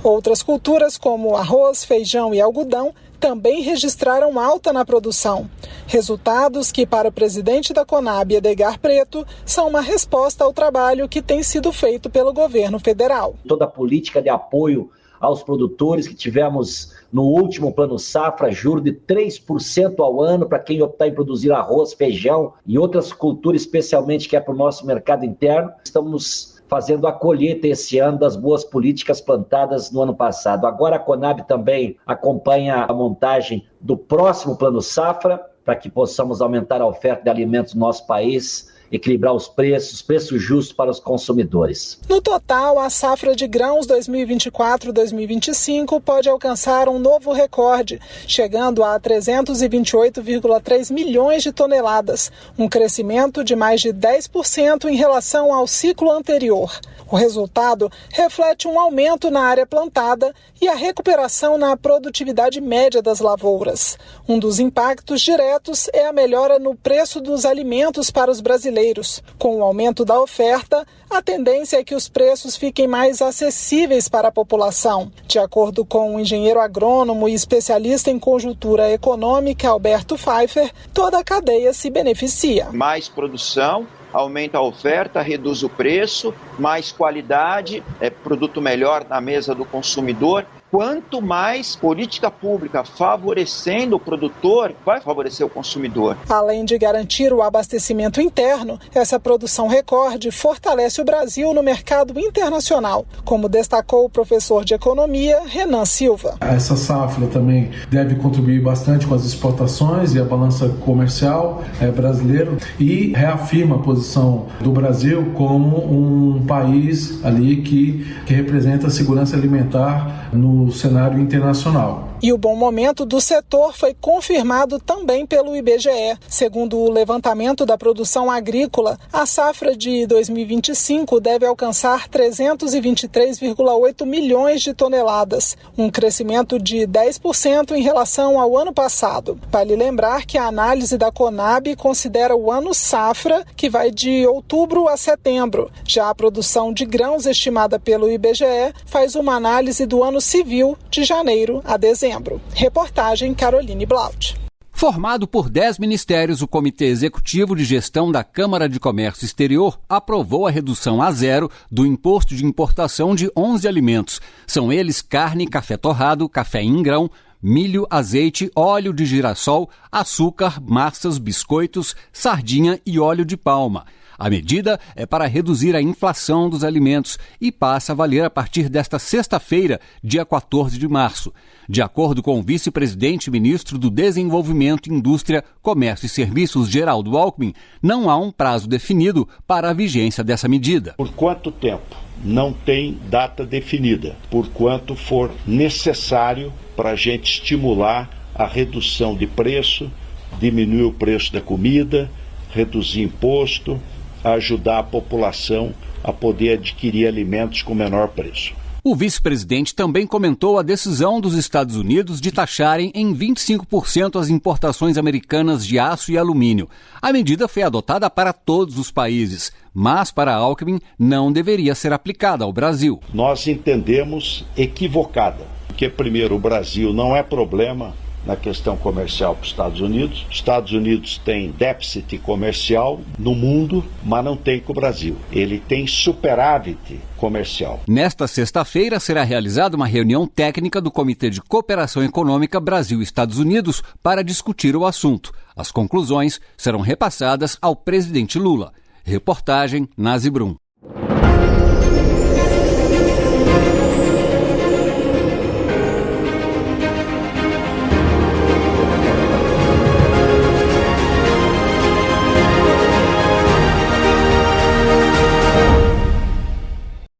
Outras culturas, como arroz, feijão e algodão, também registraram alta na produção. Resultados que, para o presidente da Conab, Edgar Preto, são uma resposta ao trabalho que tem sido feito pelo governo federal. Toda a política de apoio aos produtores que tivemos no último Plano Safra, juros de 3% ao ano para quem optar em produzir arroz, feijão e outras culturas, especialmente que é para o nosso mercado interno. Estamos fazendo a colheita esse ano das boas políticas plantadas no ano passado. Agora a Conab também acompanha a montagem do próximo Plano Safra para que possamos aumentar a oferta de alimentos no nosso país, equilibrar os preços justos para os consumidores. No total, a safra de grãos 2024-2025 pode alcançar um novo recorde, chegando a 328,3 milhões de toneladas, um crescimento de mais de 10% em relação ao ciclo anterior. O resultado reflete um aumento na área plantada e a recuperação na produtividade média das lavouras. Um dos impactos diretos é a melhora no preço dos alimentos para os brasileiros. Com o aumento da oferta, a tendência é que os preços fiquem mais acessíveis para a população. De acordo com o engenheiro agrônomo e especialista em conjuntura econômica, Alberto Pfeiffer, toda a cadeia se beneficia. Mais produção, aumenta a oferta, reduz o preço, mais qualidade, produto melhor na mesa do consumidor. Quanto mais política pública favorecendo o produtor, vai favorecer o consumidor. Além de garantir o abastecimento interno, essa produção recorde fortalece o Brasil no mercado internacional, como destacou o professor de economia, Renan Silva. Essa safra também deve contribuir bastante com as exportações e a balança comercial brasileira e reafirma a posição do Brasil como um país ali que representa a segurança alimentar no cenário internacional. E o bom momento do setor foi confirmado também pelo IBGE. Segundo o levantamento da produção agrícola, a safra de 2025 deve alcançar 323,8 milhões de toneladas, um crescimento de 10% em relação ao ano passado. Vale lembrar que a análise da Conab considera o ano safra, que vai de outubro a setembro. Já a produção de grãos estimada pelo IBGE faz uma análise do ano civil de janeiro a dezembro. Reportagem Caroline Blaut. Formado por 10 ministérios, o Comitê Executivo de Gestão da Câmara de Comércio Exterior aprovou a redução a zero do imposto de importação de 11 alimentos. São eles carne, café torrado, café em grão, milho, azeite, óleo de girassol, açúcar, massas, biscoitos, sardinha e óleo de palma. A medida é para reduzir a inflação dos alimentos e passa a valer a partir desta sexta-feira, dia 14 de março. De acordo com o vice-presidente e ministro do Desenvolvimento, Indústria, Comércio e Serviços, Geraldo Alckmin, não há um prazo definido para a vigência dessa medida. Por quanto tempo? Não tem data definida. Por quanto for necessário para a gente estimular a redução de preço, diminuir o preço da comida, reduzir imposto, ajudar a população a poder adquirir alimentos com menor preço. O vice-presidente também comentou a decisão dos Estados Unidos de taxarem em 25% as importações americanas de aço e alumínio. A medida foi adotada para todos os países, mas para Alckmin não deveria ser aplicada ao Brasil. Nós entendemos equivocada, porque primeiro o Brasil não é problema na questão comercial para os Estados Unidos. Os Estados Unidos têm déficit comercial no mundo, mas não tem com o Brasil. Ele tem superávit comercial. Nesta sexta-feira será realizada uma reunião técnica do Comitê de Cooperação Econômica Brasil-Estados Unidos para discutir o assunto. As conclusões serão repassadas ao presidente Lula. Reportagem Nazi Brum.